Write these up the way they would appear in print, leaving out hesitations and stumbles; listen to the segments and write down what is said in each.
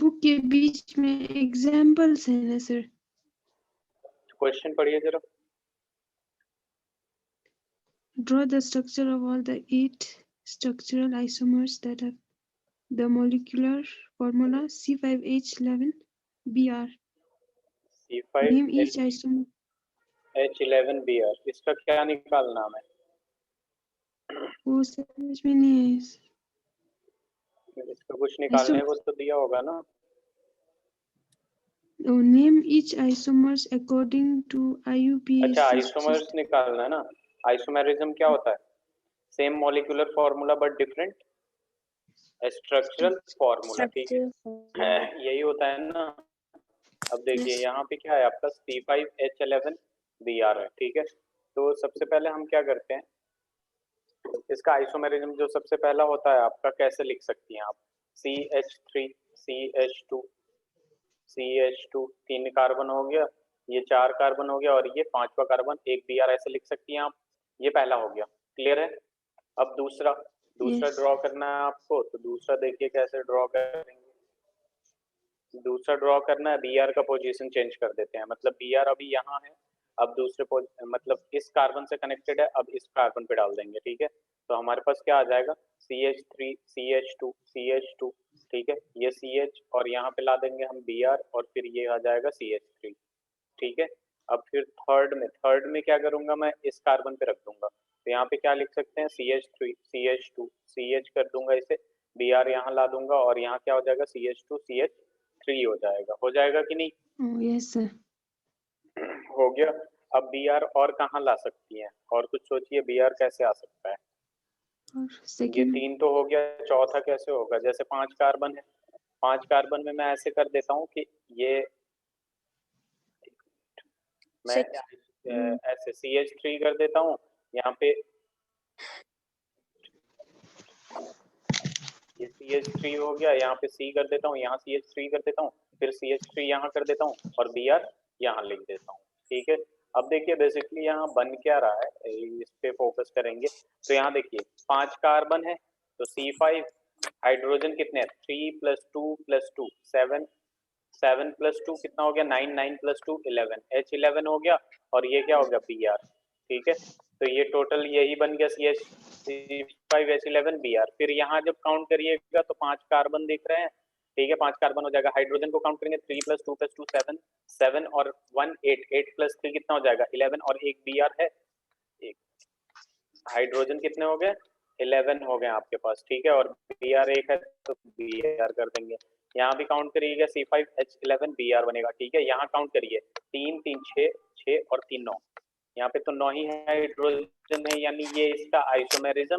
Book के बीच में examples है ना सर? क्वेश्चन पढ़िए जरा। Draw the structure of all the 8 structural isomers that have the molecular formula C5H11Br. Name each isomer. C5H11Br, इसका क्या निकालना है? वो समझ में नहीं है। इसका कुछ निकालने को तो दिया होगा ना। Name each isomers according to IUPAC. अच्छा, आइसोमर्स निकालना है ना। आइसोमेरिज्म क्या होता है? Same molecular formula but different structural formula, ठीक है, यही होता है ना। अब देखिए यहाँ पे क्या है आपका C5H11Br है, ठीक है। तो सबसे पहले हम क्या करते हैं, इसका आइसोमेरिज्म जो सबसे पहला होता है आपका, कैसे लिख सकती हैं आप? CH3 CH2 CH2, 3 कार्बन हो गया, ये 4 कार्बन हो गया और ये 5वां कार्बन, एक Br, ऐसे लिख सकती हैं आप। ये पहला हो गया, क्लियर है। अब दूसरा ड्रॉ करना है आपको, तो दूसरा देखिए कैसे ड्रॉ करेंगे। दूसरा ड्रॉ करना है, Br का पोजीशन चेंज कर देते हैं, मतलब Br अभी यहाँ है, अब दूसरे मतलब इस कार्बन से कनेक्टेड है, अब इस कार्बन पे डाल देंगे, ठीक है। तो हमारे पास क्या आ जाएगा, CH3 CH2 CH2, ठीक है, ये CH और यहाँ पे ला देंगे हम Br और फिर ये आ जाएगा CH3, ठीक है। अब फिर थर्ड में क्या करूंगा, मैं इस कार्बन पे रख दूंगा, तो यहाँ पे क्या लिख सकते हैं, CH3 CH2 CH कर दूंगा इसे, Br यहाँ ला दूंगा और यहाँ क्या हो जाएगा, CH2 CH3 हो जाएगा कि नहीं? यस सर, हो गया। अब Br और कहाँ ला सकती हैं, और कुछ सोचिए, Br कैसे आ सकता है? ये 3 तो हो गया, चौथा कैसे होगा? जैसे 5 कार्बन है, 5 कार्बन में मैं ऐसे कर देता हूँ कि ये मैं ऐसे CH3 कर देता हूँ, यहाँ पे ये CH3 हो गया, यहाँ पे C कर देता हूँ, यहाँ CH3 कर देता हूँ, फिर CH3 यहाँ कर देता हूँ और Br यहाँ लिख देता हूँ, ठीक है। अब देखिए बेसिकली यहाँ बन क्या रहा है, इस पे फोकस करेंगे। तो यहाँ देखिए 5 कार्बन है, तो C5, हाइड्रोजन कितने हैं, 3 + 2 + 2 7, 7 + 2 कितना हो गया, 9, 9 + 2 11, H11 हो गया और ये क्या हो गया, Br, ठीक है। तो ये टोटल यही बन गया C5H11Br। फिर यहाँ जब काउंट करिएगा तो 5 कार्बन दिख रहे हैं, ठीक है, 5 कार्बन हो जाएगा। हाइड्रोजन को काउंट करेंगे, 3 + 2 + 2 7, 7 और 1 8, 8 + 3 कितना हो जाएगा, 11 और एक Br है, एक हाइड्रोजन कितने हो गए, 11 हो गए आपके पास, ठीक है, और Br एक है तो Br कर देंगे। यहाँ भी काउंट करिएगा, C5H11Br बनेगा, ठीक है। यहाँ काउंट करिए, 3 3 6 6 और 3 9, यहाँ पे तो 9 ही हाइड्रोजन है, यानी ये इसका आइसोमेरिज्म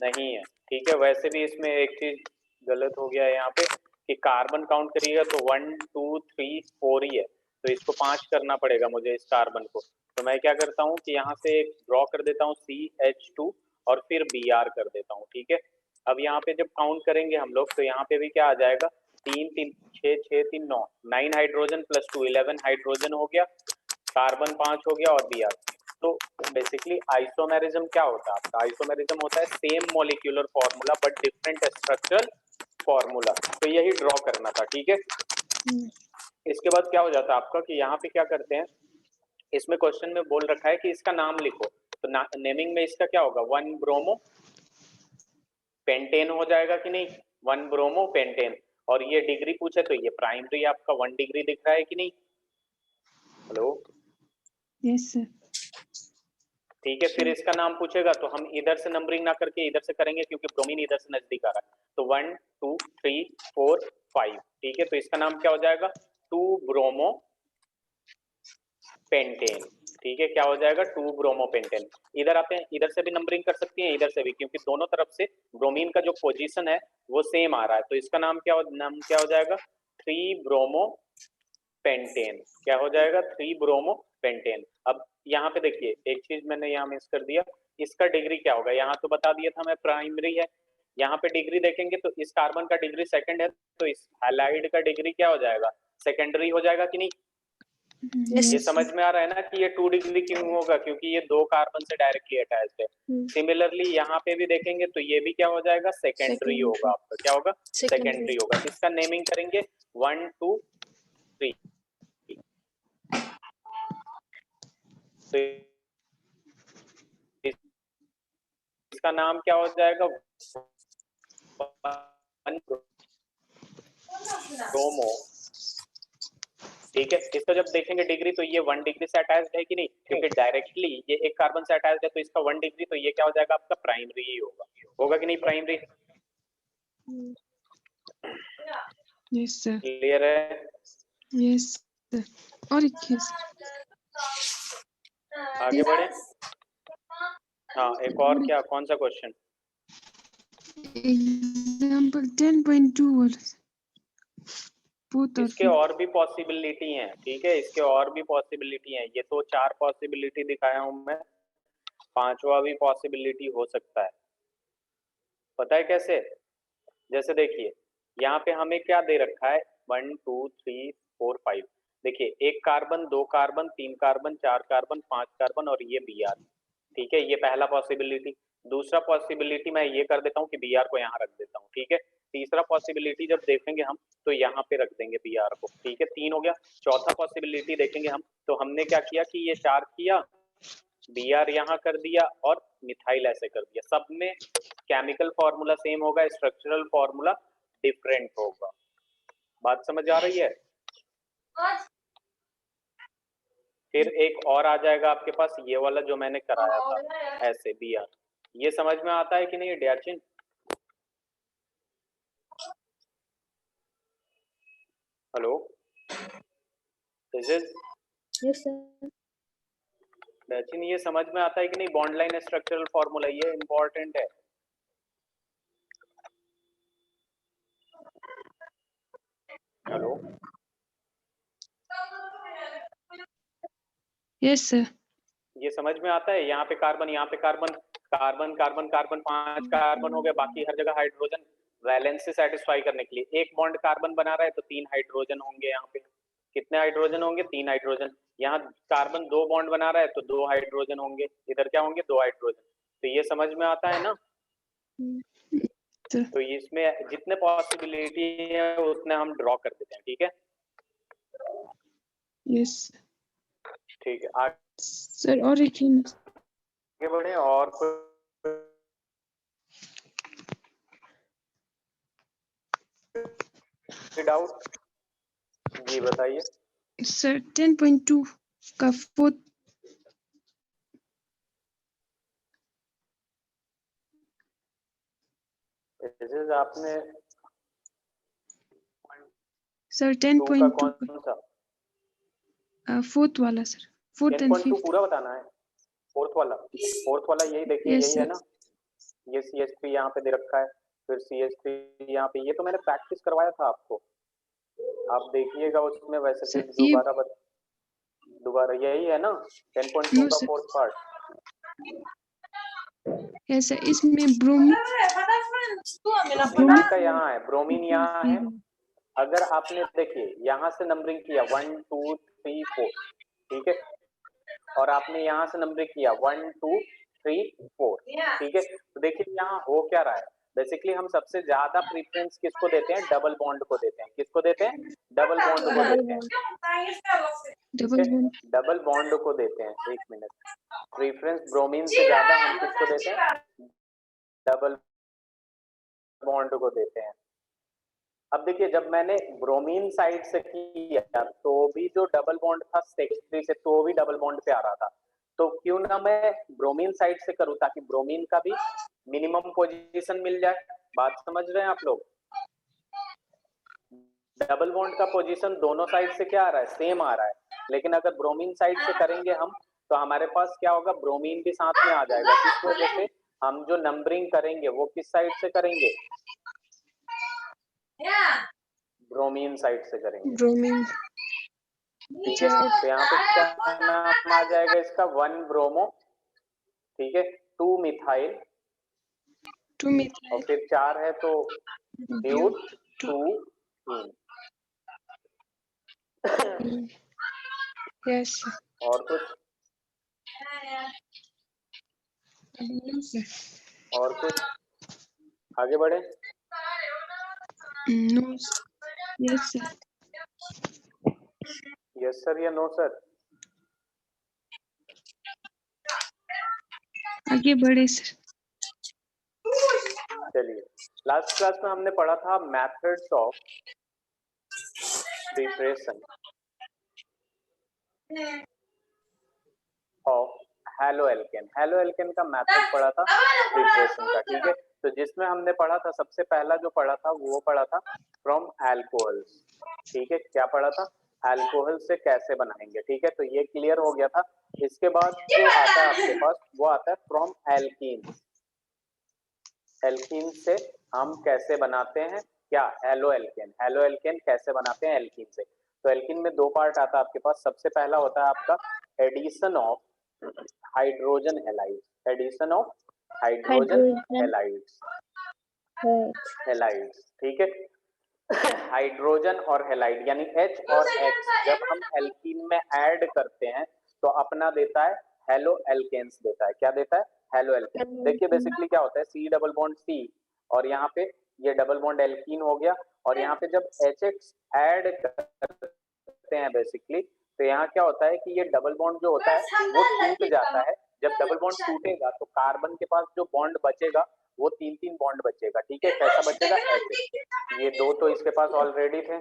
नहीं है, ठीक है। वैसे भी इसमें एक चीज गलत हो गया है यहाँ पे कि कार्बन काउंट करिएगा तो 1 2 3 4 ही है, तो इसको 5 करना पड़ेगा मुझे इस कार्बन को। तो मैं क्या करता हूँ कि यहाँ से ड्रॉ कर देता हूँ CH2 और फिर Br कर देता हूँ, ठीक है। अब यहाँ पे जब काउंट करेंगे हम लोग, तो यहाँ पे भी क्या आ जाएगा, 3 3 6 6 3 9, 9 हाइड्रोजन + 2 11 हाइड्रोजन हो गया, कार्बन 5 हो गया और Br। तो बेसिकली आइसोमेरिज्म क्या होता है आपका, आइसोमेरिज्म होता है same molecular formula but different structural formula. तो यही ड्रॉ करना था, ठीक है। इसके बाद क्या हो जाता है आपका कि यहाँ पे क्या करते हैं, इसमें क्वेश्चन में बोल रखा है कि इसका नाम लिखो, तो नेमिंग में इसका क्या होगा, 1 ब्रोमो पेंटेन हो जाएगा कि नहीं, 1 ब्रोमो पेंटेन। और ये डिग्री पूछे तो ये प्राइमरी आपका 1 डिग्री दिख रहा है कि नहीं, हेलो, यस सर, ठीक है। फिर इसका नाम पूछेगा तो हम इधर से नंबरिंग ना करके इधर से करेंगे, क्योंकि ब्रोमीन इधर से नजदीक आ रहा है। तो 1 2 3 4 5, ठीक है। तो इसका नाम क्या हो जाएगा, 2 ब्रोमो पेंटेन, ठीक है। क्या हो जाएगा, 2 ब्रोमो पेंटेन। इधर आते हैं, इधर से भी नंबरिंग कर सकती हैं, इधर से भी, क्योंकि दोनों तरफ से ब्रोमीन का जो पोजीशन है वो सेम आ रहा है। तो इसका नाम क्या हो जाएगा, 3 ब्रोमो पेंटेन। क्या हो जाएगा, 3 ब्रोमो पेंटेन। अब यहाँ पे देखिए एक चीज मैंने यहाँ मिस कर दिया, इसका डिग्री क्या होगा, यहाँ तो बता दिया था मैं प्राइमरी है, यहाँ पे डिग्री देखेंगे तो इस कार्बन का डिग्री सेकंड है, तो इस हैलाइड का डिग्री क्या हो जाएगा, सेकेंडरी हो जाएगा कि नहीं, ये समझ में आ रहा है ना कि ये 2 डिग्री क्यों होगा, क्योंकि ये 2 कार्बन से डायरेक्टली अटैच्ड है। सिमिलरली यहाँ पे भी देखेंगे तो ये भी क्या हो जाएगा, सेकेंडरी होगा आपका, क्या होगा, सेकेंडरी होगा। इसका नेमिंग करेंगे 1 2 3। तो इसका नाम क्या हो जाएगा, ब्रोमो। ठीक है, इसको जब देखेंगे डिग्री तो ये 1 डिग्री से अटैच्ड है कि नहीं, क्योंकि डायरेक्टली ये एक कार्बन से अटैच्ड है, तो इसका 1 डिग्री, तो ये क्या हो जाएगा आपका, प्राइमरी ही होगा। होगा कि नहीं प्राइमरी? Yes sir. क्लियर है? Yes sir. और एक केस आगे बढ़े। हाँ, एक और क्या, कौन सा क्वेश्चन? एग्जांपल 10.2 इसके और भी पॉसिबिलिटी हैं, ठीक है, इसके और भी पॉसिबिलिटी हैं। ये तो 4 पॉसिबिलिटी दिखाया हूं मैं, 5वां भी पॉसिबिलिटी हो सकता है। पता है कैसे? जैसे देखिए यहाँ पे हमें क्या दे रखा है, 1 2 3 4 5। देखिए 1 carbon, 2 carbon, 3 carbon, 4 carbon, 5 carbon और ये Br। ठीक है, ये पहला पॉसिबिलिटी। दूसरा पॉसिबिलिटी मैं ये कर देता हूँ कि Br को यहाँ रख देता हूँ। ठीक है, तीसरा पॉसिबिलिटी जब देखेंगे हम तो यहाँ पे रख देंगे Br को। ठीक है, 3 हो गया। चौथा पॉसिबिलिटी देखेंगे हम तो हमने क्या किया कि ये चार्ज किया, Br यहाँ कर दिया और मिथाइल ऐसे कर दिया। सब में केमिकल फॉर्मूला सेम होगा, स्ट्रक्चरल फॉर्मूला डिफरेंट होगा। बात समझ आ रही है? फिर एक और आ जाएगा आपके पास, ये वाला जो मैंने कराया था ऐसे Br। ये समझ में आता है कि नहीं डियाचिन? Hello, this is yes sir. डियाचिन, ये समझ में आता है कि नहीं? बॉन्ड लाइन स्ट्रक्चरल फॉर्मूला ये इंपॉर्टेंट है। Hello, yes sir. ये समझ में आता है? यहाँ पे कार्बन, यहाँ पे carbon, carbon carbon carbon, 5 carbon हो गए, बाकी हर जगह हाइड्रोजन। वैलेंस से सेटिस्फाई करने के लिए एक बॉन्ड कार्बन बना रहा है तो 3 हाइड्रोजन होंगे। यहाँ पे कितने हाइड्रोजन होंगे, 3 हाइड्रोजन। यहाँ कार्बन 2 बॉन्ड बना रहा है तो 2 हाइड्रोजन होंगे, इधर क्या होंगे, 2 हाइड्रोजन। तो ये समझ में आता है ना? तो इसमें जितने पॉसिबिलिटी है उतने हम ड्रॉ कर देते हैं। ठीक है, यस ठीक है, आगे सर। और एक बढ़े। और डाउट जी बताइए सर। 10.2 का 4th आपने सर 10.2 10.2 4th वाला सर। 4th and 5th पूरा बताना है। फोर्थ वाला यही देखिए, Yes, यही है ना, ये CH3 यहाँ पे दे रखा है, फिर CH3 यहाँ पे। ये तो मैंने प्रैक्टिस करवाया था आपको, आप देखिएगा उसमें। वैसे सर फिर दोबारा यही है ना 10.2 No, का sir. 4th part. Yes sir. इसमें ब्रोमीन ब्रोमीन का यहाँ है, ब्रोमीन यहाँ है। अगर आपने देखिए यहाँ से नंबरिंग किया 1 2 3 4, ठीक है, और आपने यहाँ से नंबरिंग किया 1 2 3 4, ठीक है, तो देखिए यहाँ हो क्या रहा है। बेसिकली हम सबसे ज्यादा प्रीफरेंस किसको देते हैं, डबल बॉन्ड को देते हैं। किसको देते हैं, डबल बॉन्ड को देते हैं। डबल बॉन्ड को देते हैं। एक मिनट, प्रीफरेंस ब्रोमीन से ज्यादा हम किसको देते हैं, डबल बॉन्ड को देते हैं। अब देखिए जब मैंने ब्रोमीन साइड से किया तो भी जो डबल बॉन्ड था CH3 से, तो भी डबल बॉन्ड पे आ रहा था। तो क्यों ना मैं ब्रोमीन साइड से करूं, ताकि ब्रोमीन का भी मिनिमम पोजीशन मिल जाए। बात समझ रहे हैं आप लोग? डबल बॉन्ड का पोजीशन दोनों साइड से क्या आ रहा है, सेम आ रहा है। लेकिन अगर ब्रोमीन साइड से करेंगे हम तो हमारे पास क्या होगा, ब्रोमीन भी साथ में आ जाएगा। इस वजह से हम जो नंबरिंग करेंगे वो किस साइड से करेंगे, ब्रोमीन साइड से करेंगे। ब्रोमीन। ठीक है, तो यहाँ पे क्या नाम आ जाएगा इसका, 1 ब्रोमो, ठीक है, 2 मिथाइल, 2 और मिथाइल फिर 4 है तो ब्यूट 2 इन। Yes, sir. और कुछ? No, sir. और कुछ? आगे बढ़े? No, sir. Yes, sir. Yes sir या नो सर? आगे बढ़े सर। चलिए, लास्ट क्लास में हमने पढ़ा था methods of preparation of halo alkane. Halo alkane का मेथड पढ़ा था प्रिपरेशन का, ठीक है। तो जिसमें हमने पढ़ा था, सबसे पहला जो पढ़ा था वो पढ़ा था फ्रॉम अल्कोहल्स, ठीक है। क्या पढ़ा था? अल्कोहल से कैसे बनाएंगे, ठीक है। तो ये क्लियर हो गया था। इसके बाद जो आता है आपके पास वो आता है फ्रॉम एल्कीन्स। एल्कीन से हम कैसे बनाते हैं क्या? Halo alkane. हेलो एल्केन कैसे बनाते हैं एल्कीन से? तो एल्कीन में दो पार्ट आता है आपके पास। सबसे पहला होता है आपका addition of hydrogen halides. Addition of hydrogen halides, halides, ठीक है। हाइड्रोजन और हैलाइड यानी H और X जब हम एल्कीन में ऐड करते हैं तो अपना देता है हेलो एल्केन्स देता है। क्या देता है? Halo alkane. देखिए बेसिकली क्या होता है, C डबल बॉन्ड C और यहाँ पे ये डबल बॉन्ड एल्कीन हो गया, और यहाँ पे जब HX ऐड करते हैं बेसिकली, तो यहाँ क्या होता है कि ये डबल बॉन्ड जो होता है वो टूट जाता है। जब डबल बॉन्ड टूटेगा तो कार्बन के पास जो बॉन्ड बचेगा वो तीन तीन बॉन्ड बचेगा, ठीक है। कैसा बचेगा? ऐसे। ये दो तो इसके पास ऑलरेडी थे,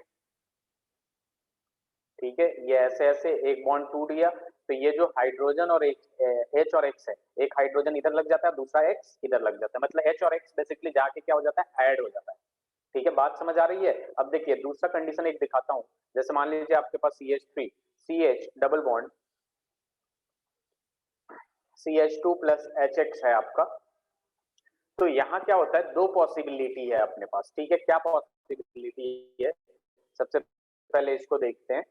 ठीक है। ये ऐसे ऐसे एक बॉन्ड टूट गया, तो ये जो हाइड्रोजन और H और X है, एक हाइड्रोजन इधर लग जाता है, दूसरा X इधर लग जाता है, मतलब H और X बेसिकली जाके क्या हो जाता है? ऐड हो जाता है, ठीक है। बात समझ आ रही है? अब देखिए दूसरा कंडीशन एक दिखाता हूं। जैसे मान लीजिए आपके पास CH3 CH double bond CH2 plus HX है आपका। तो यहाँ क्या होता है, दो पॉसिबिलिटी है अपने पास, ठीक है। क्या पॉसिबिलिटी है? सबसे पहले इसको देखते हैं।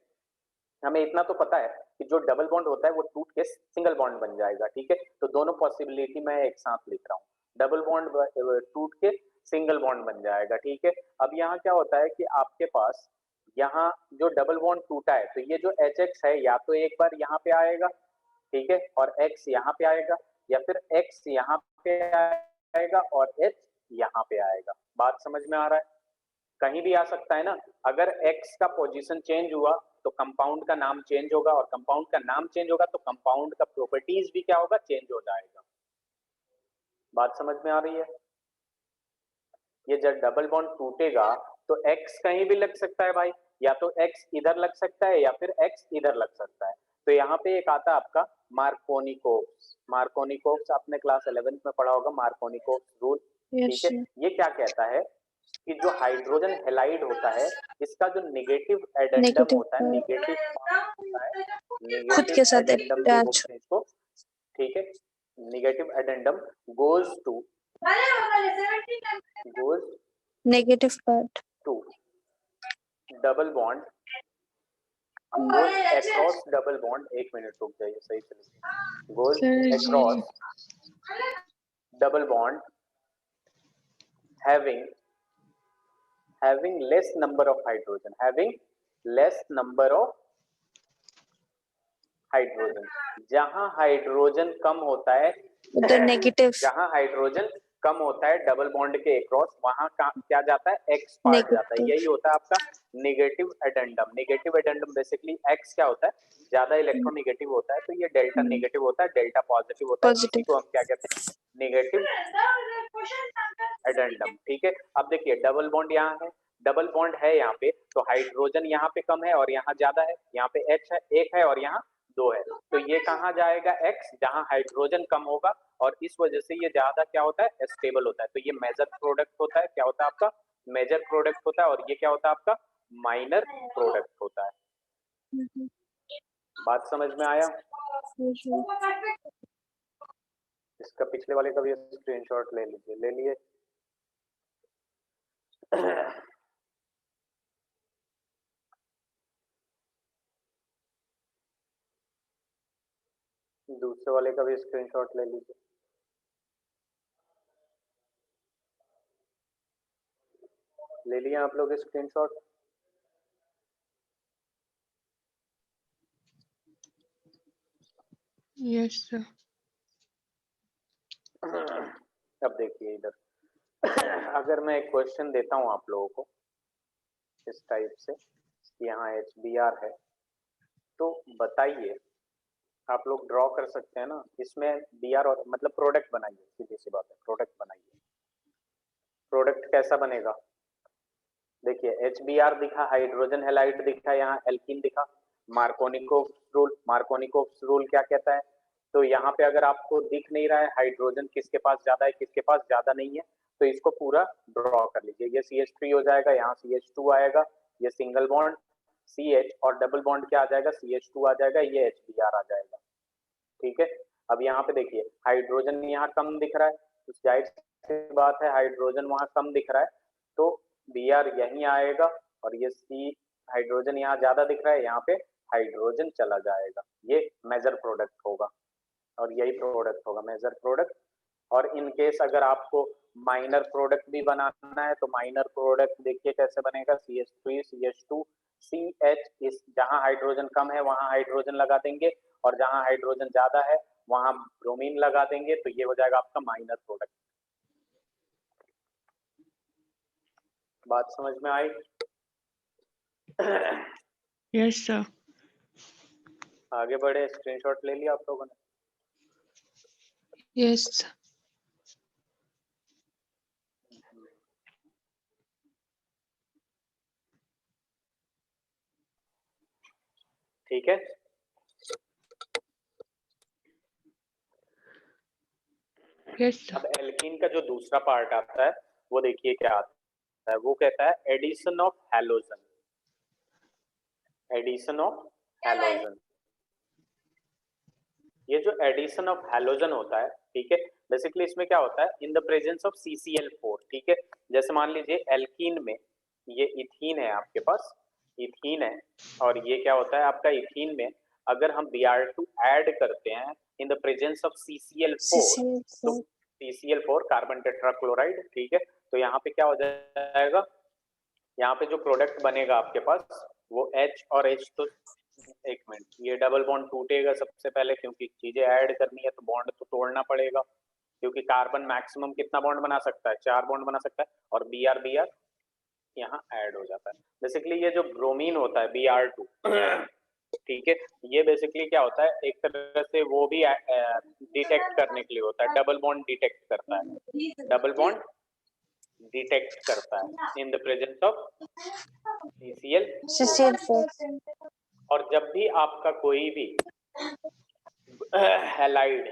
हमें इतना तो पता है कि जो डबल बॉन्ड होता है वो टूट के सिंगल बॉन्ड बन जाएगा, ठीक है। तो दोनों पॉसिबिलिटी मैं एक साथ लिख रहा हूँ। डबल बॉन्ड टूट के सिंगल बॉन्ड बन जाएगा, ठीक है। अब यहाँ क्या होता है कि आपके पास यहाँ जो डबल बॉन्ड टूटा है, तो ये जो HX है या तो एक बार यहाँ पे आएगा, ठीक है, और X यहाँ पे आएगा, या फिर X यहाँ पे आएगा और H यहाँ पे आएगा। बात समझ में आ रहा है? कहीं भी आ सकता है ना। अगर X का पोजीशन चेंज हुआ तो कंपाउंड का नाम चेंज होगा, और कंपाउंड का नाम चेंज होगा तो कंपाउंड का प्रॉपर्टीज भी क्या होगा? चेंज हो जाएगा। बात समझ में आ रही है? ये जब डबल बॉन्ड टूटेगा तो X कहीं भी लग सकता है भाई, या तो X इधर लग सकता है या फिर X इधर लग सकता है। तो यहाँ पे एक आता है आपका मार्कोनिकोव्स। मार्कोनिकोव्स आपने क्लास 11th में पढ़ा होगा, मार्कोनिकोव्स रूल, ठीक है। ये क्या कहता है कि जो हाइड्रोजन हैलाइड होता है इसका जो नेगेटिव एडेंडम होता है, नेगेटिव होता है, नेगेटिव एडेंडम जो बोलते हैं इसको, ठीक है। Negative addendum goes to negative part to double bond goes across double bond. एक मिनट रुक जाइए, सही चलिए। Goes across double bond having less number of hydrogen, having less number of hydrogen। जहां हाइड्रोजन कम होता है, उधर नेगेटिव, जहां हाइड्रोजन कम होता है डबल बॉन्ड के अक्रॉस, वहां क्या जाता है? X पार्ट जाता है। यही होता है आपका negative addendum. Negative addendum basically X क्या होता है? ज्यादा इलेक्ट्रोनेगेटिव होता है, तो ये डेल्टा नेगेटिव होता है, डेल्टा पॉजिटिव होता है। इसी को हम क्या कहते हैं? नेगेटिव एडेंडम, ठीक है। अब देखिए डबल बॉन्ड यहाँ है, डबल बॉन्ड है यहाँ पे, तो हाइड्रोजन यहाँ पे कम है और यहाँ ज्यादा है। यहाँ पे H है, एक है, और यहाँ दो है, तो ये कहाँ जाएगा? X, जहां हाइड्रोजन कम होगा, और इस वजह से ये ज्यादा क्या होता है? स्टेबल होता है। तो ये मेजर प्रोडक्ट होता है। क्या होता है आपका? मेजर प्रोडक्ट होता है। और ये क्या होता है आपका? माइनर प्रोडक्ट होता है। बात समझ में आया? इसका पिछले वाले का भी स्क्रीनशॉट ले लीजिए। ले लिए? दूसरे वाले का भी स्क्रीनशॉट ले लीजिए। ले लिए आप लोग स्क्रीनशॉट? Yes, sir. अब देखिए इधर अगर मैं एक क्वेश्चन देता हूं आप लोगों को इस टाइप से, यहाँ HBr है, तो बताइए, आप लोग ड्रॉ कर सकते हैं ना, इसमें Br और मतलब प्रोडक्ट बनाइए, सीधी सी बात है, प्रोडक्ट बनाइए। प्रोडक्ट कैसा बनेगा? देखिए HBr दिखा, हाइड्रोजन हैलाइड दिखा, यहाँ एल्कीन दिखा। मार्कोनिकोव रूल क्या कहता है? तो यहाँ पे अगर आपको दिख नहीं रहा है हाइड्रोजन किसके पास ज्यादा है किसके पास ज्यादा नहीं है, तो इसको पूरा ड्रॉ कर लीजिए। ये CH3 हो जाएगा, यहाँ CH2 आएगा, ये सिंगल बॉन्ड CH और डबल बॉन्ड क्या आ जाएगा, CH2 आ जाएगा, ये HBr आ जाएगा। ठीक है, अब यहाँ पे देखिए हाइड्रोजन यहाँ कम दिख रहा है, तो जाहिर सी बात है हाइड्रोजन वहां कम दिख रहा है, तो Br यहीं आएगा, और ये C हाइड्रोजन यहाँ ज्यादा दिख रहा है, यहाँ पे हाइड्रोजन चला जाएगा। ये मेजर प्रोडक्ट होगा, और यही प्रोडक्ट होगा मेजर प्रोडक्ट। और इन केस अगर आपको माइनर प्रोडक्ट भी बनाना है, तो माइनर प्रोडक्ट देखिए कैसे बनेगा, CH3 CH2 CH, इस जहां हाइड्रोजन कम है वहां हाइड्रोजन लगा देंगे, और जहां हाइड्रोजन ज्यादा है वहां ब्रोमीन लगा देंगे, तो ये हो जाएगा आपका माइनर प्रोडक्ट। बात समझ में आई? Yes, sir. आगे बढ़े, स्क्रीनशॉट ले लिया आप लोगों ने? Yes, sir. ठीक है, Yes, sir. अब एल्कीन का जो दूसरा पार्ट आता है वो देखिए क्या आता है, वो कहता है addition of halogen. Addition of halogen, ये जो एडिशन ऑफ हैलोजन होता है, ठीक है, बेसिकली इसमें क्या होता है, in the presence of CCl4, ठीक है। जैसे मान लीजिए एल्कीन में ये इथीन है, आपके पास इथीन है, और ये क्या होता है आपका इथीन में अगर हम Br2 ऐड करते हैं in the presence of CCl4, तो CCl4 कार्बन टेट्राक्लोराइड, ठीक है, तो यहाँ पे क्या हो जाएगा, यहाँ पे जो प्रोडक्ट बनेगा आपके पास वो H और H, तो एक मिनट, ये डबल बॉन्ड टूटेगा सबसे पहले, क्योंकि चीजें ऐड करनी है तो बॉन्ड तो तोड़ना पड़ेगा, क्योंकि कार्बन मैक्सिमम कितना बॉन्ड बना सकता है, 4 बॉन्ड बना सकता है, और Br यहाँ ऐड हो जाता है। बेसिकली ये जो ब्रोमीन होता है Br2, ठीक है, ये बेसिकली क्या होता है, एक तरह से वो भी डिटेक्ट करने के लिए होता है, डबल बॉन्ड डिटेक्ट करता है, डबल बॉन्ड डिटेक्ट करता है in the presence of CCl4. और जब भी आपका कोई भी हैलाइड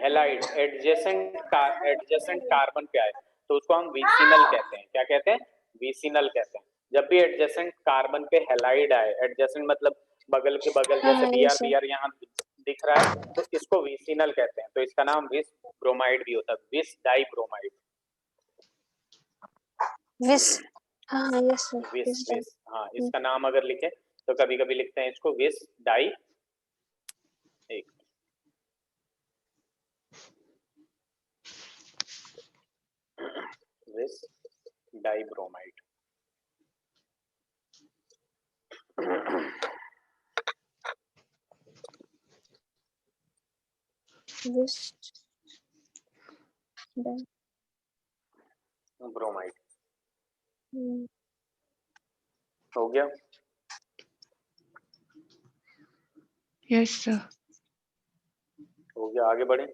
एडजेसेंट कार्बन पे आए, तो उसको हम विसिनल कहते हैं। क्या कहते हैं? विसिनल कहते हैं। जब भी एडजेसेंट कार्बन पे हैलाइड आए, एडजेसेंट मतलब बगल के बगल, जैसे Br यहाँ दिख रहा है, तो इसको विसिनल कहते हैं। तो इसका नाम विस ब्रोमाइड भी होता है, विस डाई ब्रोमाइड। विस, हाँ, इसका नाम अगर लिखे तो कभी कभी लिखते हैं इसको विस डाई, एक विस डाई ब्रोमाइड। ब्रोमाइड हो गया? Yes, sir. हो गया, आगे बढ़े।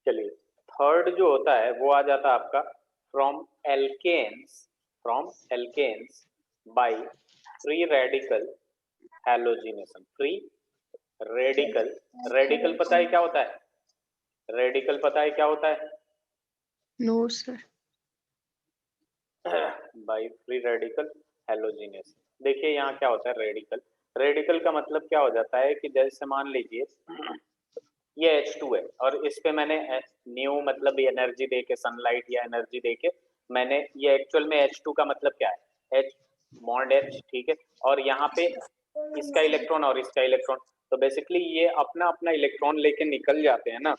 चलिए, थर्ड जो होता है वो आ जाता है आपका from alkenes by free radical halogenation. Free radical पता है क्या होता है? रेडिकल पता है क्या होता है? No, sir. Bye free radical halogenation. देखिए यहाँ क्या होता है, रेडिकल का मतलब क्या हो जाता है कि जैसे मान लीजिए ये H2 है, और इस पे मैंने न्यू मतलब एनर्जी देके, सनलाइट या एनर्जी देके मैंने, ये एक्चुअल में H2 का मतलब क्या है, H बॉन्ड H, ठीक है, और यहाँ पे इसका इलेक्ट्रॉन और इसका इलेक्ट्रॉन, तो बेसिकली ये अपना अपना इलेक्ट्रॉन लेके निकल जाते हैं ना,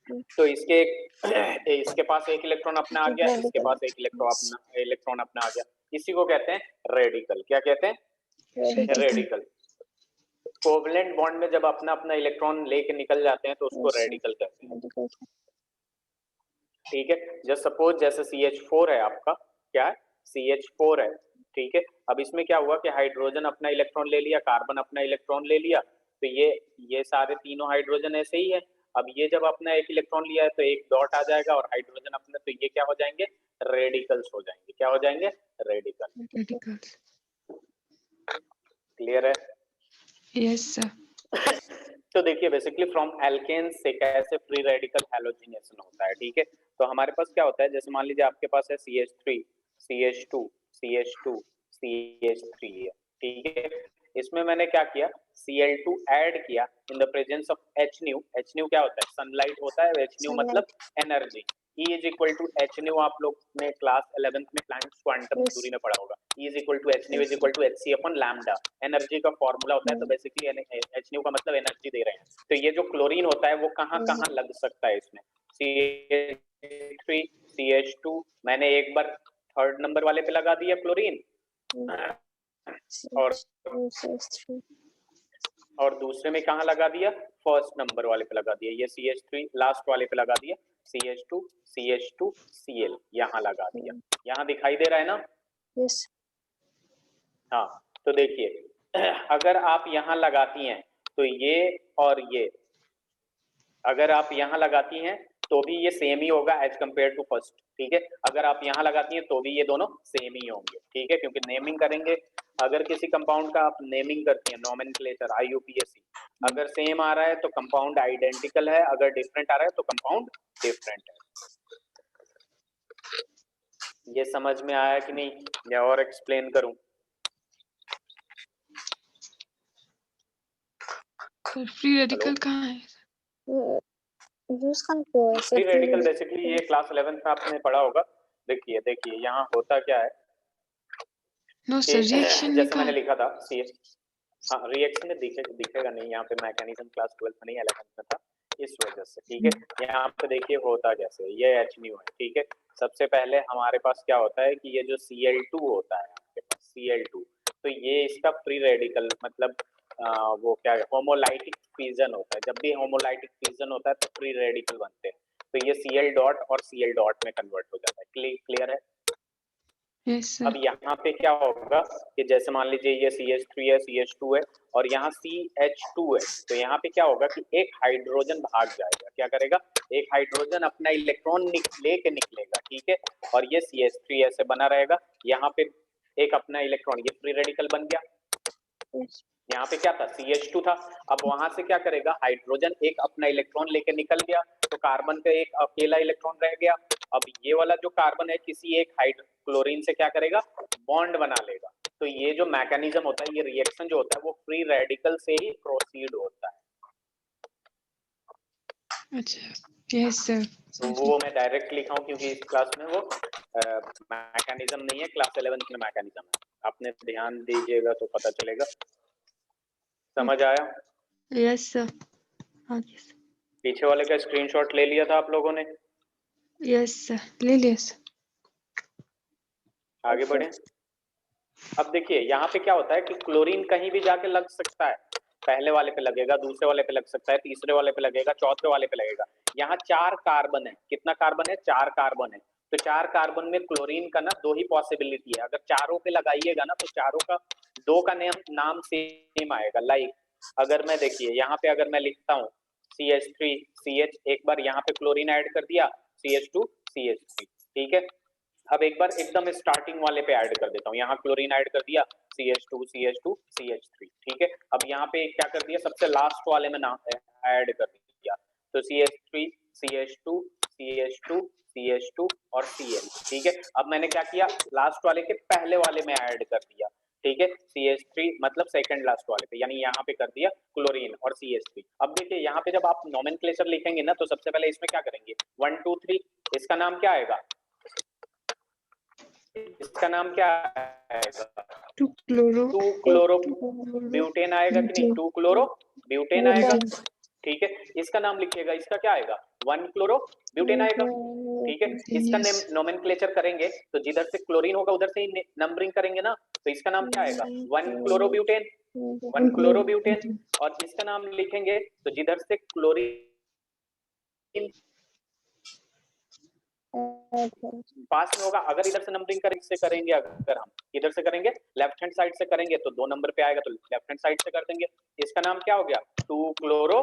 तो इसके पास एक इलेक्ट्रॉन अपना आ गया, इसके पास एक इलेक्ट्रॉन अपना आ गया, इसी को कहते हैं रेडिकल। क्या कहते हैं? रेडिकल। कोवलेंट बॉन्ड में जब अपना अपना इलेक्ट्रॉन लेके निकल जाते हैं तो उसको रेडिकल कहते हैं। ठीक है, जस्ट सपोज जैसे CH4 है आपका, क्या है? CH4 है, ठीक है। अब इसमें क्या हुआ कि हाइड्रोजन अपना इलेक्ट्रॉन ले लिया, कार्बन अपना इलेक्ट्रॉन ले लिया, तो ये सारे तीनों हाइड्रोजन ऐसे ही है। अब ये जब अपना एक इलेक्ट्रॉन लिया है तो एक डॉट आ जाएगा और हाइड्रोजन अपना, तो ये क्या हो जाएंगे? रेडिकल्स हो जाएंगे। क्या हो जाएंगे? रेडिकल। क्लियर है? Yes sir. तो देखिए बेसिकली फ्रॉम एल्केन से कैसे फ्री रेडिकल हैलोजिनेशन होता है, ठीक है। तो हमारे पास क्या होता है, जैसे मान लीजिए आपके पास है CH3 CH2 CH2 CH3 है, ठीक है। इसमें मैंने क्या किया, Cl2 ऐड किया in the presence of Hν। Hν क्या होता है? सनलाइट होता है। Hν मतलब energy. E is equal to Hν, आप लोग ने क्लास 11th में प्लैंक्स क्वांटम थ्योरी में पढ़ा होगा। E is equal to Hν is equal to Hc upon lambda, energy का फॉर्मूला होता है। तो बेसिकली Hν का मतलब एनर्जी दे रहे हैं। तो ये जो क्लोरीन होता है वो कहाँ कहाँ लग सकता है इसमें? CH3 CH2 मैंने एक बार 3rd नंबर वाले पे लगा दिया क्लोरीन, और दूसरे में कहाँ लगा दिया? 1st नंबर वाले पे लगा दिया। ये CH3 लास्ट वाले पे लगा दिया, CH2 CH2 Cl यहाँ लगा दिया। यहाँ दिखाई दे रहा है ना? यस। हाँ, तो देखिए अगर आप यहाँ लगाती हैं तो ये और ये, अगर आप यहाँ लगाती हैं तो भी ये सेम ही होगा एज कम्पेयर टू फर्स्ट, ठीक है। अगर आप यहाँ लगाती हैं तो भी ये दोनों सेम ही होंगे, ठीक है, क्योंकि नेमिंग करेंगे। अगर किसी कंपाउंड का आप नेमिंग करती हैं, नोमेनक्लेचर IUPAC, अगर सेम आ रहा है तो कंपाउंड आइडेंटिकल है, अगर डिफरेंट आ रहा है तो कंपाउंड डिफरेंट है। ये समझ में आया कि नहीं, या और एक्सप्लेन करूं? फ्री रेडिकल कहाँ है? फ्री रेडिकल बेसिकली ये क्लास 11th में आपने पढ़ा होगा। देखिए यहाँ होता क्या है, नो सर, रिएक्शन जैसे मैंने लिखा था हाँ, रिएक्शन में दिखेगा नहीं, यहाँ पे मैकेनिज्म क्लास 12th में नहीं 11th में था, इस वजह से, ठीक है। यहाँ पे देखिए होता कैसे, ये Hν है, ठीक है। सबसे पहले हमारे पास क्या होता है कि ये जो Cl2 होता है आपके पास, Cl2, तो ये इसका फ्री रेडिकल मतलब वो क्या है, होमोलाइटिक फिजन होता है। जब भी होमोलाइटिक फिजन होता है तो फ्री रेडिकल बनते हैं, तो ये Cl डॉट और Cl डॉट में कन्वर्ट हो जाता है। क्लियर है? Yes sir. अब यहाँ पे क्या होगा कि जैसे मान लीजिए ये CH3 है, CH2 है और यहाँ CH2 है, तो यहाँ पे क्या होगा कि एक हाइड्रोजन भाग जाएगा। क्या करेगा? एक हाइड्रोजन अपना इलेक्ट्रॉन लेके निकलेगा, ठीक है, और ये CH3 ऐसे बना रहेगा। यहाँ पे एक अपना इलेक्ट्रॉन, ये फ्री रेडिकल बन गया। यहाँ पे क्या था? CH2 था। अब वहां से क्या करेगा, हाइड्रोजन एक अपना इलेक्ट्रॉन लेके निकल गया, तो कार्बन का एक अकेला इलेक्ट्रॉन रह गया। अब ये वाला जो कार्बन है किसी एक क्लोरीन से क्या करेगा, बॉन्ड बना लेगा। तो ये जो मैकेनिज्म होता है, ये रिएक्शन जो होता है वो फ्री रेडिकल से ही प्रोसीड होता है। अच्छा, यस सर। तो वो मैं डायरेक्ट लिखा हूँ क्योंकि इस क्लास में वो मैकेनिज्म नहीं है, क्लास 11th में मैकेनिज्म है। आपने ध्यान दीजिएगा तो पता चलेगा। समझ आया? Yes sir. पीछे वाले का स्क्रीनशॉट ले लिया था आप लोगों ने? यस सर, ले लिया सर। आगे बढ़े। अब देखिए यहाँ पे क्या होता है कि क्लोरीन कहीं भी जाके लग सकता है। पहले वाले पे लगेगा, दूसरे वाले पे लग सकता है, तीसरे वाले पे लगेगा, चौथे वाले पे लगेगा। यहाँ 4 कार्बन है। कितना कार्बन है? 4 कार्बन है। तो 4 कार्बन में क्लोरीन का ना 2 ही पॉसिबिलिटी है। अगर चारों पे लगाइएगा ना तो चारों का 2 का नाम सेम आएगा। लाइक अगर मैं देखिए यहाँ पे अगर मैं लिखता हूँ CH3 CH, एक बार यहाँ पे क्लोरीन ऐड कर दिया, CH2 CH3, ठीक है। अब एक बार एकदम स्टार्टिंग वाले पे ऐड कर देता हूँ, यहाँ क्लोरीन ऐड कर दिया, CH2 CH2 CH3, ठीक है। अब यहाँ पे क्या कर दिया, सबसे लास्ट वाले में नाम ऐड कर दिया, तो CH3 CH2 CH2 CH2 और Cl, ठीक है। अब मैंने क्या किया, लास्ट वाले के पहले वाले में ऐड कर दिया, ठीक है, CH3 मतलब सेकंड लास्ट वाले पे, यानी यहाँ पे कर दिया क्लोरीन और CH3। अब देखिए यहाँ पे जब आप नोमेनक्लेचर लिखेंगे ना तो सबसे पहले इसमें क्या करेंगे, 1 2 3, इसका नाम क्या आएगा, इसका नाम क्या आएगा, 2 क्लोरो ब्यूटेन आएगा कि नहीं, 2 क्लोरो ब्यूटेन आएगा, ठीक है, इसका नाम लिखिएगा, इसका क्या आएगा 1 क्लोरो ब्यूटेन आएगा। ठीक है, इसका Yes. नोमेनक्लेचर करेंगे तो जिधर से क्लोरीन होगा उधर से ही नंबरिंग करेंगे ना, तो इसका नाम क्या आएगा 1 क्लोरोब्यूटेन, 1 क्लोरोब्यूटेन। और इसका नाम लिखेंगे तो जिधर से क्लोरीन पास में होगा, अगर इधर से नंबरिंग से करेंगे, अगर हम इधर से करेंगे लेफ्ट हैंड साइड से करेंगे तो 2 नंबर पे आएगा, तो लेफ्ट हैंड साइड से कर देंगे। इसका नाम क्या हो गया 2 क्लोरो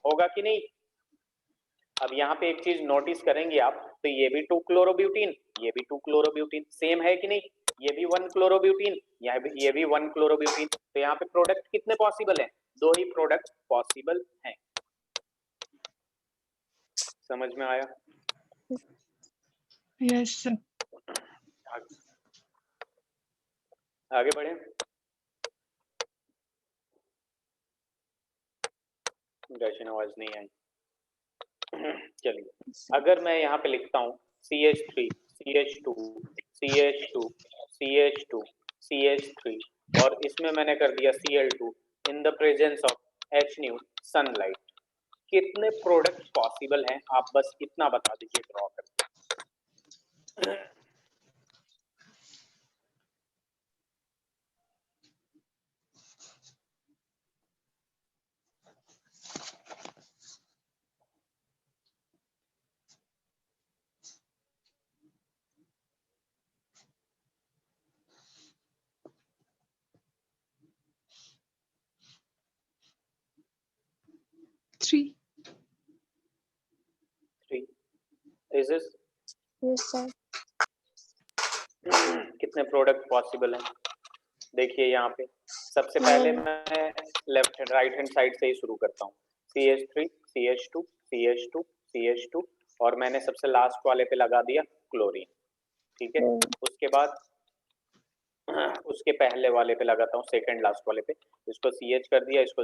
होगा कि नहीं। अब यहाँ पे एक चीज नोटिस करेंगे आप, तो ये भी 2 क्लोरोब्यूटीन, ये भी 2 क्लोरोब्यूटीन, सेम है कि नहीं। ये भी 1 क्लोरोब्यूटीन, ये भी 1 क्लोरोब्यूटीन। तो यहाँ पे प्रोडक्ट कितने पॉसिबल हैं, 2 ही प्रोडक्ट पॉसिबल हैं। समझ में आया? Yes, sir. आगे बढ़े। जैसे आवाज नहीं आई। चलिए, अगर मैं यहाँ पे लिखता हूँ CH3 CH2 CH2 CH2 CH3 और इसमें मैंने कर दिया Cl2 in the presence of H new sunlight, कितने प्रोडक्ट पॉसिबल हैं आप बस इतना बता दीजिए ड्रॉ करके। Three. 3 is this Yes, sir. कितने प्रोडक्ट पॉसिबल हैं देखिए यहाँ पे। सबसे पहले मैं लेफ्ट राइट हैंड साइड से ही शुरू करता हूँ, CH3 CH2 CH2 CH2 और मैंने सबसे लास्ट वाले पे लगा दिया क्लोरीन। ठीक है, उसके बाद उसके पहले वाले पे लगाता हूँ सेकंड लास्ट वाले पे, इसको CH कर दिया, इसको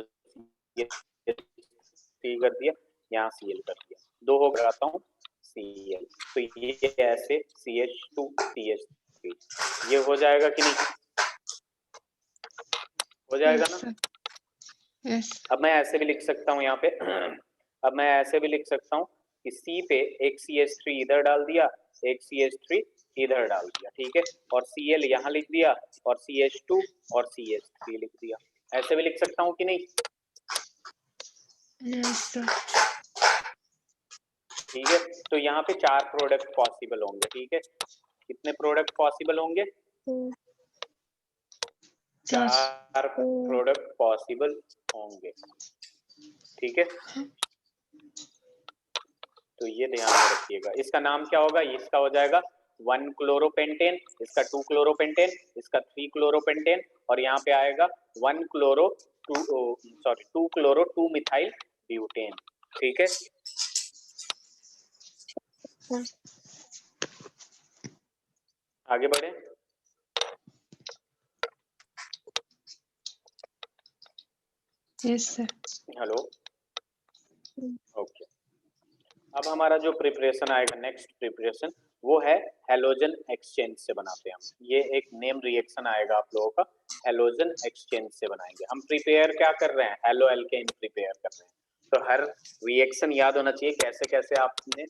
C कर दिया, यहाँ Cl कर दिया, 2 हो लगाता हूँ Cl। तो ये ऐसे CH2 CH3 ये हो जाएगा कि नहीं, हो जाएगा Yes, ना। sir. Yes. अब मैं ऐसे भी लिख सकता हूँ यहाँ पे अब मैं ऐसे भी लिख सकता हूँ कि C पे एक CH3 इधर डाल दिया, एक CH3 इधर डाल दिया, ठीक है, और Cl यहाँ लिख दिया और CH2 और CH3 लिख दिया। ऐसे भी लिख सकता हूँ कि नहीं। Yes, sir. ठीक है, तो यहाँ पे 4 प्रोडक्ट पॉसिबल होंगे। ठीक है, कितने प्रोडक्ट पॉसिबल होंगे, 4 प्रोडक्ट पॉसिबल होंगे। ठीक है, तो ये ध्यान में रखिएगा। इसका नाम क्या होगा, इसका हो जाएगा 1 क्लोरोपेंटेन, इसका 2 क्लोरोपेंटेन, इसका 3 क्लोरोपेंटेन और यहाँ पे आएगा 2 क्लोरो 2 मिथाइल ब्यूटेन। ठीक है, आगे बढ़े। Yes, sir. Hello, okay. अब हमारा जो प्रिपरेशन आएगा, नेक्स्ट प्रिपरेशन वो है हैलोजन एक्सचेंज से बनाते हैं हम। ये एक नेम रिएक्शन आएगा आप लोगों का, हैलोजन एक्सचेंज से बनाएंगे हम। प्रिपेयर क्या कर रहे हैं, हेलो एल्केन प्रिपेयर कर रहे हैं। तो हर रिएक्शन याद होना चाहिए कैसे कैसे आपने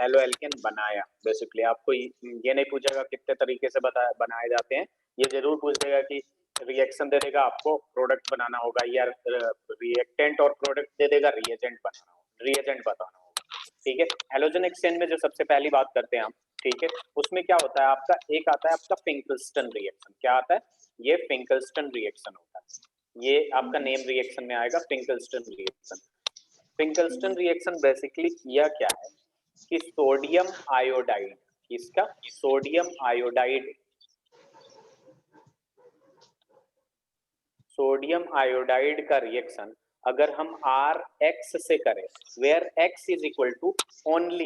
हेलो एल्केन बनाया। बेसिकली आपको ये नहीं पूछेगा कितने तरीके से बनाए जाते हैं, ये जरूर पूछ देगा कि रिएक्शन दे देगा आपको प्रोडक्ट बनाना होगा, या रिएक्टेंट और प्रोडक्ट दे देगा रिएजेंट बनाना होगा, रिएजेंट बताना होगा। ठीक है, हैलोजन एक्सचेंज में जो सबसे पहली बात करते हैं हम, ठीक है, उसमें क्या होता है आपका, एक आता है आपका फिंकलस्टन रिएक्शन। क्या आता है, ये फिंकलस्टन रिएक्शन होता है। ये आपका नेम रिएक्शन में आएगा Finkelstein reaction. Finkelstein reaction basically किया क्या है कि सोडियम आयोडाइड, इसका सोडियम आयोडाइड, सोडियम आयोडाइड का रिएक्शन अगर हम RX से करें, where X is equal to only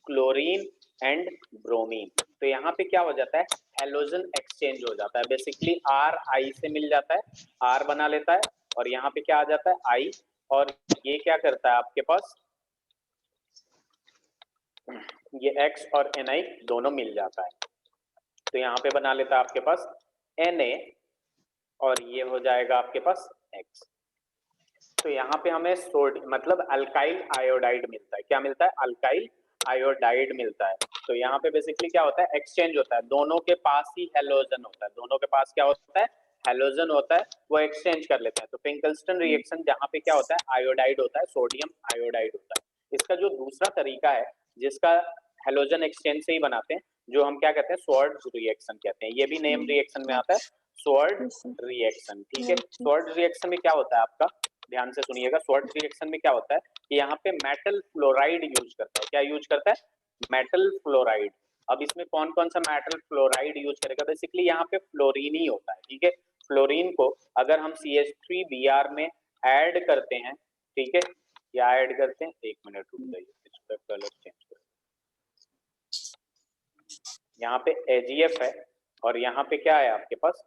chlorine and bromine, तो यहाँ पे क्या हो जाता है, हैलोजन एक्सचेंज हो जाता है। बेसिकली R I से मिल जाता है, R बना लेता है और यहाँ पे क्या आ जाता है I, और ये क्या करता है आपके पास, ये X और Na दोनों मिल जाता है, तो यहाँ पे बना लेता है आपके पास Na और ये हो जाएगा आपके पास X। तो यहाँ पे हमें मतलब अल्काइल आयोडाइड मिलता है। क्या मिलता है? अल्काइल आयोडाइड मिलता है। तो यहाँ पे बेसिकली क्या होता है? एक्सचेंज होता है, दोनों के पास ही हेलोजन होता है, दोनों के पास क्या होता है? हेलोजन होता है, वो एक्सचेंज कर लेते हैं। तो पिंकल्स्टन रिएक्शन जहाँ पे क्या होता है? आयोडाइड होता है, सोडियम आयोडाइड होता है। इसका जो दूसरा तरीका है जिसका हेलोजन एक्सचेंज से ही बनाते हैं, जो हम क्या कहते हैं? स्वॉर्ड्स रिएक्शन कहते हैं। ये भी नेम रिएक्शन में आता है, स्वॉर्ड रिएक्शन। ठीक है, स्वॉर्ड रिएक्शन में क्या होता है आपका? ध्यान से सुनिएगा। स्वॉर्ड रिएक्शन में क्या होता है कि यहाँ पे मेटल फ्लोराइड यूज करता है। क्या यूज करता है? Metal fluoride. अब इसमें कौन कौन सा मेटल फ्लोराइड यूज करेगा? बेसिकली यहाँ पे फ्लोरीन ही होता है। ठीक है, फ्लोरीन को अगर हम CH3Br में ऐड करते हैं, ठीक है, या ऐड करते हैं, एक मिनट रुक जाइए, इसका कलर चेंज कर। यहाँ पे AgF है और यहाँ पे क्या है आपके पास?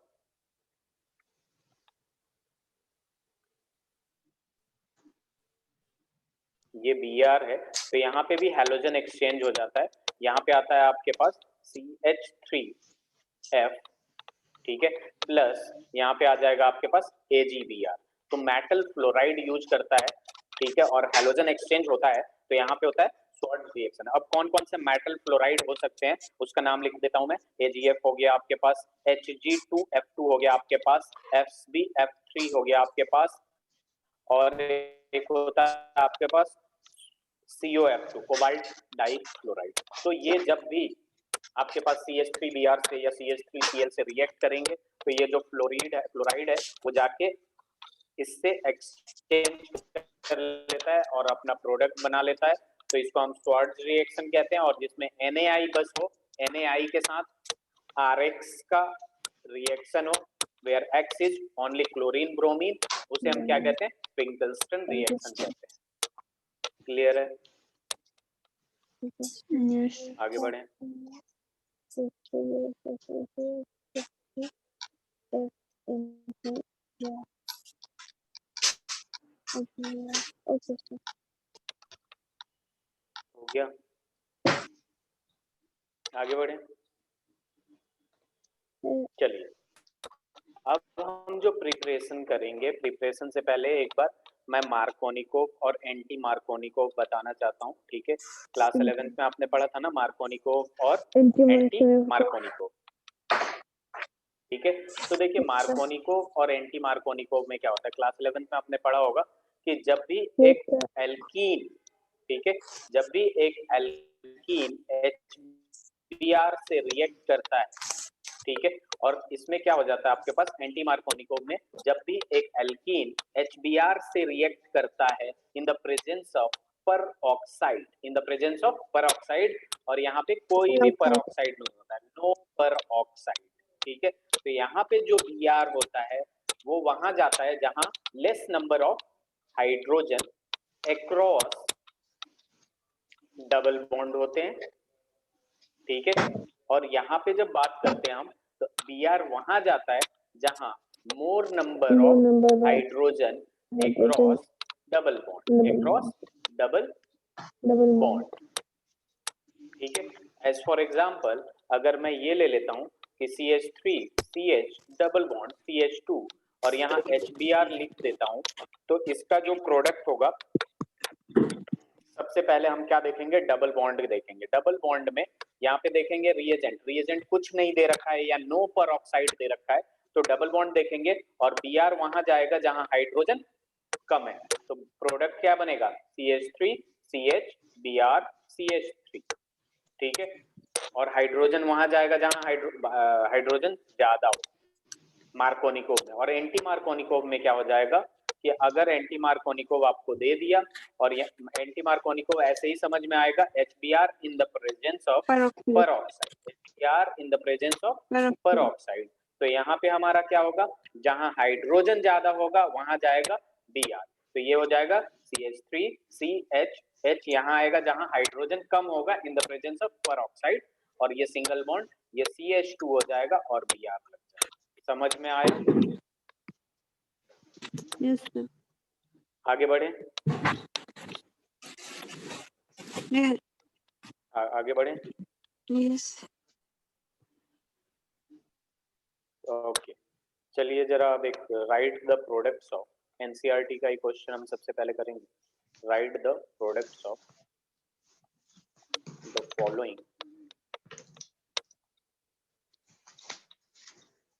ये Br है। तो यहाँ पे भी हैलोजन एक्सचेंज हो जाता है। यहाँ पे आता है आपके पास CH3F, ठीक है, प्लस यहाँ पे आ जाएगा आपके पास AgBr। तो मेटल फ्लोराइड यूज करता है, ठीक है, और हैलोजन एक्सचेंज होता है। तो यहाँ पे होता है स्वॉर्ड रिएक्शन। अब कौन कौन से मेटल फ्लोराइड हो सकते हैं उसका नाम लिख देता हूं मैं। AgF हो गया आपके पास, Hg2F2 हो गया आपके पास, FbF3 हो गया आपके पास, और एक होता है आपके पास COF2, कोबाल्ट डाइक्लोराइड। तो ये जब भी आपके पास CH3Br से या CH3Cl से रिएक्ट करेंगे तो ये जो फ्लोराइड है वो जाके इससे एक्सचेंज कर लेता है और अपना प्रोडक्ट बना लेता है। तो इसको हम स्वॉर्ड्स रिएक्शन कहते हैं। और जिसमें NaI बस हो, NaI के साथ RX का रिएक्शन हो, where X is only chlorine bromine, उसे हम क्या कहते हैं? पिंकल्स्टन रिएक्शन कहते हैं। क्लियर है? Yes. आगे बढ़े। हो गया, आगे बढ़े। चलिए, अब हम जो प्रिपरेशन करेंगे, प्रिपरेशन से पहले एक बार मैं मार्कोनिकोव और एंटी मार्कोनिकोव बताना चाहता हूँ। ठीक है, क्लास 11th में आपने पढ़ा था ना मार्कोनिकोव और एंटी मार्कोनिकोव। ठीक है, तो देखिए मार्कोनिकोव और एंटी मार्कोनिकोव में क्या होता है, क्लास 11th में आपने पढ़ा होगा कि जब भी एक एल्कीन, ठीक है, जब भी एक एल्कीन HBr से रिएक्ट करता है, ठीक है, और इसमें क्या हो जाता है आपके पास एंटी मार्कोनिकोव में, जब भी एक एल्कीन HBr से रिएक्ट करता है इन द प्रेजेंस ऑफ पर oxide, in the presence of पर ऑक्साइड, और यहाँ पे कोई भी पर ऑक्साइड नहीं होता है, नो पर ऑक्साइड। ठीक है, तो यहाँ पे जो Br होता है वो वहां जाता है जहां less number of hydrogen across double bond होते हैं। ठीक है, और यहाँ पे जब बात करते हैं हम तो Br वहां जाता है जहां मोर number of hydrogen across double bond, across double bond. ठीक है, एज फॉर एग्जांपल अगर मैं ये ले लेता हूं कि CH3 CH double bond CH2 और यहाँ HBr लिख देता हूं, तो इसका जो प्रोडक्ट होगा, सबसे पहले हम क्या देखेंगे? डबल बॉन्ड देखेंगे। डबल बॉन्ड में यहाँ पे देखेंगे रिएजेंट, रिएजेंट कुछ नहीं दे रखा है या नो पर ऑक्साइड दे रखा है, तो डबल बॉन्ड देखेंगे और Br वहां जाएगा जहां हाइड्रोजन कम है। तो प्रोडक्ट क्या बनेगा? CH3 CH Br CH3। ठीक है, और हाइड्रोजन वहां जाएगा जहां हाइड्रोजन ज्यादा हो, मार्कोनिकोव में। और एंटी मार्कोनिकोव में क्या हो जाएगा कि अगर एंटी मार्कोनिकोव आपको दे दिया और एंटी मार्कोनिकोव ऐसे ही समझ में आएगा HBr in the presence of peroxide, HBr in the presence of peroxide. तो यहाँ पे हमारा क्या होगा? जहां हाइड्रोजन ज्यादा होगा वहां जाएगा Br, तो ये हो जाएगा CH3 CH, H यहाँ आएगा जहां हाइड्रोजन कम होगा in the presence of peroxide, और ये सिंगल बॉन्ड ये CH2 हो जाएगा और Br लग जाएगा। समझ में आया? Yes, sir. आगे बढ़े। Yeah. आगे बढ़े। Yes. ओके, चलिए जरा अब एक right the products of NCERT का ही क्वेश्चन हम सबसे पहले करेंगे. Right the products of the following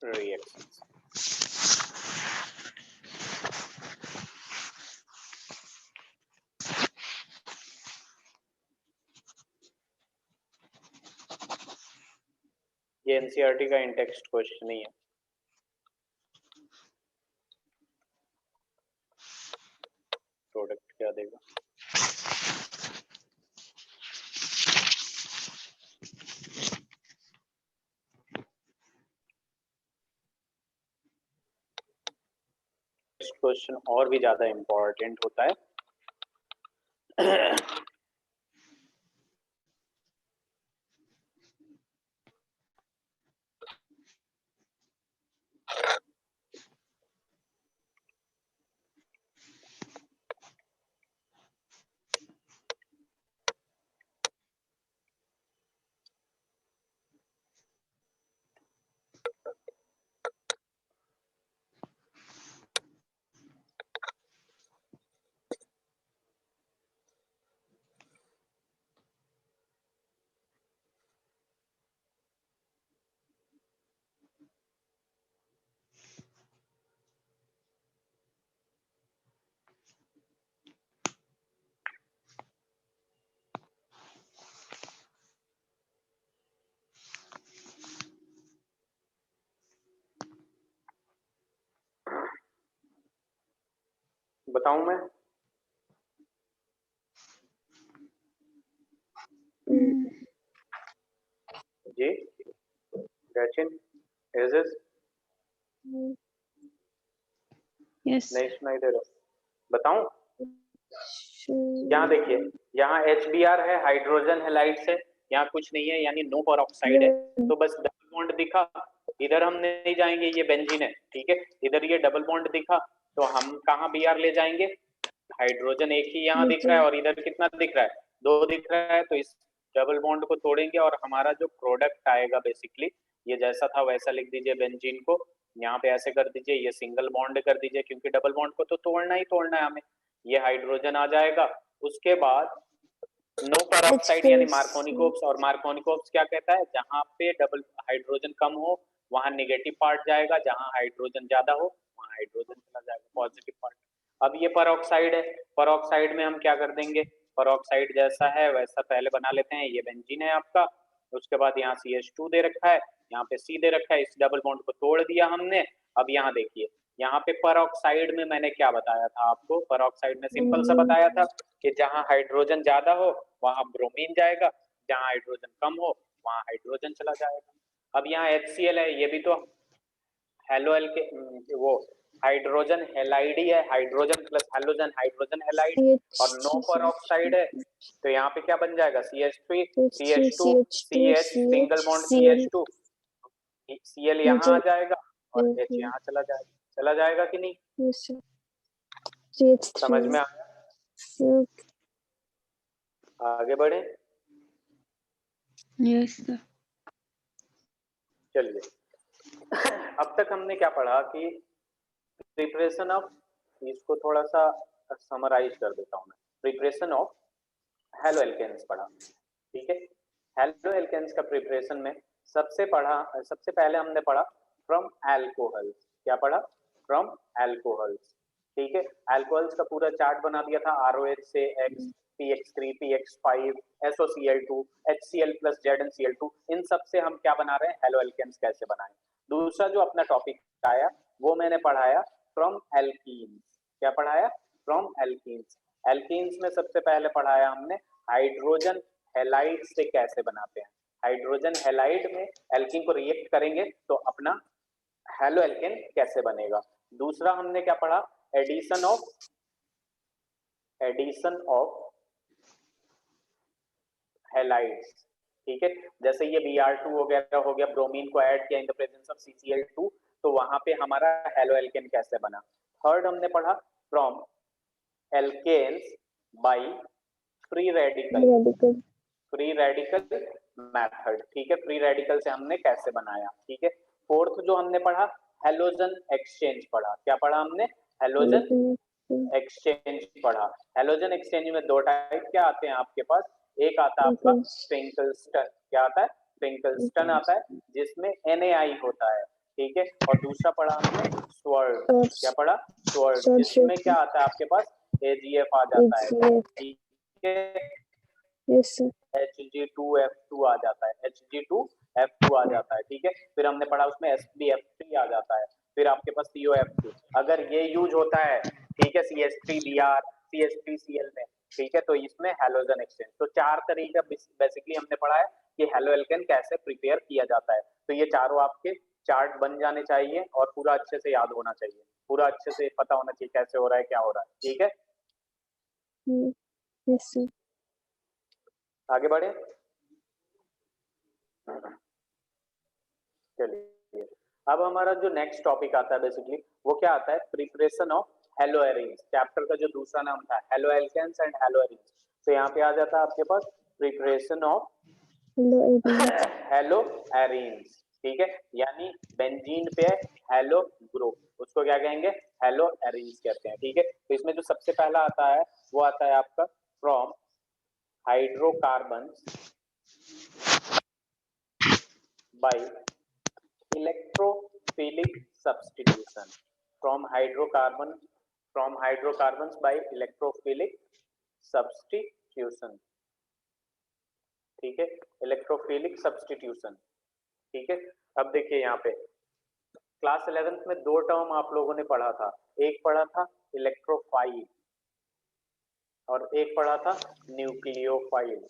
reactions. ये एनसीईआरटी का इन टेक्स्ट क्वेश्चन ही है. प्रोडक्ट क्या देगा? क्वेश्चन और भी ज्यादा इंपॉर्टेंट होता है. बताऊं मैं? जी रचिन, इज दिस? Yes. नहीं सुनाई दे रहा. बताऊं? यहाँ देखिए, यहाँ HBr है, हाइड्रोजन हैलाइड्स है, यहाँ कुछ नहीं है यानी नो पेरोक्साइड है. तो बस डबल बॉन्ड दिखा, इधर हम नहीं जाएंगे, ये बेंजीन है. ठीक है, इधर ये डबल बॉन्ड दिखा तो हम कहाँ Br ले जाएंगे? हाइड्रोजन एक ही यहाँ दिख रहा है और इधर कितना दिख रहा है? 2 दिख रहा है. तो इस डबल बॉन्ड को तोड़ेंगे और हमारा जो प्रोडक्ट आएगा बेसिकली ये जैसा था वैसा लिख दीजिए. बेंजीन को यहाँ पे ऐसे कर दीजिए, ये सिंगल बॉन्ड कर दीजिए क्योंकि डबल बॉन्ड को तो तोड़ना ही तोड़ना है हमें. ये हाइड्रोजन आ जाएगा. उसके बाद नो पेरोक्साइड यानी मार्कोनिकोप्स. और मार्कोनिकोप्स क्या कहता है? जहां पे डबल हाइड्रोजन कम हो वहां नेगेटिव पार्ट जाएगा, जहां हाइड्रोजन ज्यादा हो वहां हाइड्रोजन चला जाएगा, पॉजिटिव पार्ट. अब ये पेरोक्साइड है, पेरोक्साइड में हम क्या कर देंगे? पेरोक्साइड जैसा है वैसा पहले बना लेते हैं. ये बेंजीन है आपका. उसके बाद यहाँ CH2 दे रखा है, यहाँ पे C दे रखा है. इस डबल बॉन्ड को तोड़ दिया हमने. अब यहाँ देखिए, यहाँ पे पेरोक्साइड में मैंने क्या बताया था आपको? पेरोक्साइड में सिंपल सा बताया था कि जहां हाइड्रोजन ज्यादा हो वहां ब्रोमीन जाएगा, जहां हाइड्रोजन कम हो वहां हाइड्रोजन चला जाएगा. अब यहाँ HCl है, ये भी तो हेलोएल के वो हाइड्रोजन हैलाइड ही है. Hydrogen plus halogen hydrogen halide. और नो पेरोक्साइड है तो यहाँ पे क्या बन जाएगा? CH3 CH2 CH single bond CH2 Cl यहाँ आ जाएगा और H यहाँ चला जाएगा. चला जाएगा कि नहीं? समझ में आया? आगे बढ़े. Yes, sir. चलिए, अब तक हमने क्या पढ़ा कि प्रिपरेशन ऑफ, इसको थोड़ा सा समराइज कर देता हूं मैं. प्रिपरेशन ऑफ हेलो एल्केन्स पढ़ा. ठीक है, हेलो एल्केन्स का प्रिपरेशन में सबसे पहले हमने पढ़ा फ्रॉम एल्कोहल्स. क्या पढ़ा? From alcohols. ठीक है, एल्कोहल्स का पूरा चार्ट बना दिया था. ROH से X, PX3 PX5 SOCl2 HCl plus ZnCl2. इन सब से हम क्या बना रहे हैं? हेलो एल्केन्स कैसे बनाएं. दूसरा जो अपना टॉपिक आया वो मैंने पढ़ाया फ्रॉम एल्कीन्स. क्या पढ़ाया? From alkenes. एल्कीन्स में सबसे पहले पढ़ाया हमने हाइड्रोजन हैलाइड से कैसे बनाते हैं. हाइड्रोजन हैलाइड में एल्कीन को रिएक्ट करेंगे तो अपना हेलो एल्केन कैसे बनेगा. दूसरा हमने क्या पढ़ा? Addition of halides. ठीक है, जैसे ये Br2 वगैरह हो गया, ब्रोमीन को ऐड किया in the presence of CCl2 तो वहां पे हमारा हेलो एल्केन कैसे बना. थर्ड हमने पढ़ा from alkenes by free radical method. ठीक है, फ्री रेडिकल से हमने कैसे बनाया. ठीक है, फोर्थ जो हमने पढ़ा हेलोजन एक्सचेंज पढ़ा. क्या पढ़ा हमने? हेलोजन एक्सचेंज पढ़ा। हेलोजन एक्सचेंज में दो टाइप क्या आते हैं आपके पास, एक आता है आपका ट्विंकलस्टन, क्या आता है, ट्विंकलस्टन आता है जिसमें NaI होता है, ठीक है, और दूसरा पढ़ा हमने स्वर्ड, क्या पढ़ा, स्वर्ड, जिसमें क्या आता है आपके पास AgF आ जाता है, ठीक है, Hg2F2 आ जाता है, Hg2F2 आ जाता है, ठीक है, फिर हमने पढ़ा उसमें SbF3 आ जाता है, फिर आपके पास COF2, अगर ये यूज होता है, ठीक है, CH3Br CH3Cl में, ठीक है, तो इसमें हेलोजन एक्सचेंज। तो चार तरीका बेसिकली हमने पढ़ा है कि हेलो एल्केन कैसे प्रिपेयर किया जाता है। तो ये चारों आपके चार्ट बन जाने चाहिए और पूरा अच्छे से याद होना चाहिए, पूरा अच्छे से पता होना चाहिए कैसे हो रहा है, क्या हो रहा है, ठीक है। Yes sir. आगे बढ़े, चलिए अब हमारा जो नेक्स्ट टॉपिक आता है बेसिकली वो क्या आता है, preparation of halo arenes. Chapter का जो दूसरा नाम था halo alkanes and halo arenes, तो यहाँ पे आ जाता है आपके पास प्रिपरेशन ऑफ हेलो एरीन्स, ठीक है, यानी बेंजीन पे हेलो ग्रुप, उसको क्या कहेंगे, हेलो एरीन्स कहते हैं, ठीक है। तो इसमें जो सबसे पहला आता है वो आता है आपका from hydrocarbons by electrophilic substitution, from hydrocarbons by electrophilic substitution, ठीक है, इलेक्ट्रोफिलिक सब्स्टिट्यूशन, ठीक है। अब देखिए यहाँ पे क्लास 11th में दो टर्म आप लोगों ने पढ़ा था, एक पढ़ा था इलेक्ट्रोफाइल और एक पढ़ा था न्यूक्लियोफाइल।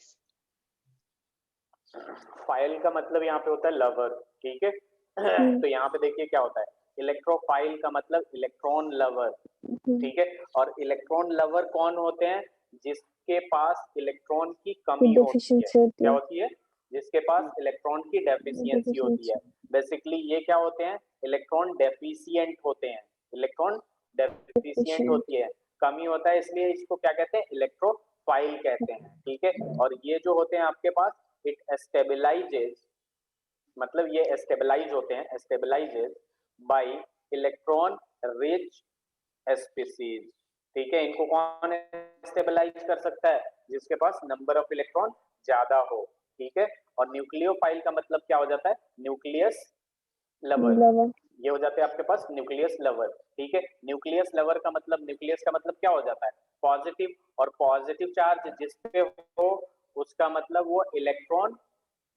फाइल का मतलब यहाँ पे होता है लवर, ठीक है, तो यहाँ पे देखिए क्या होता है, इलेक्ट्रोफाइल का मतलब इलेक्ट्रॉन लवर, ठीक है, और इलेक्ट्रॉन लवर कौन होते हैं, जिसके पास इलेक्ट्रॉन की कमी होती है, क्या होती है, जिसके पास इलेक्ट्रॉन की डेफिशिएंसी होती है। बेसिकली ये क्या होते हैं, इलेक्ट्रॉन डेफिशिएंट होते हैं, इलेक्ट्रॉन डेफिशिएंट होती है, कमी होता है, इसलिए इसको क्या कहते हैं, इलेक्ट्रोफाइल कहते हैं, ठीक है। और ये जो होते हैं आपके पास इट स्टेबलाइजेज, मतलब ये स्टेबलाइज होते हैं, stabilises bye electron rich species, ठीक है। इनको कौन स्टेबलाइज कर सकता है, जिसके पास नंबर ऑफ इलेक्ट्रॉन ज्यादा हो, ठीक है। और न्यूक्लियोफाइल का मतलब क्या हो जाता है, न्यूक्लियस लवर, ये हो जाते हैं आपके पास न्यूक्लियस लवर, ठीक है। न्यूक्लियस लवर का मतलब, न्यूक्लियस का मतलब क्या हो जाता है, पॉजिटिव, और पॉजिटिव चार्ज जिस पे हो उसका मतलब वो इलेक्ट्रॉन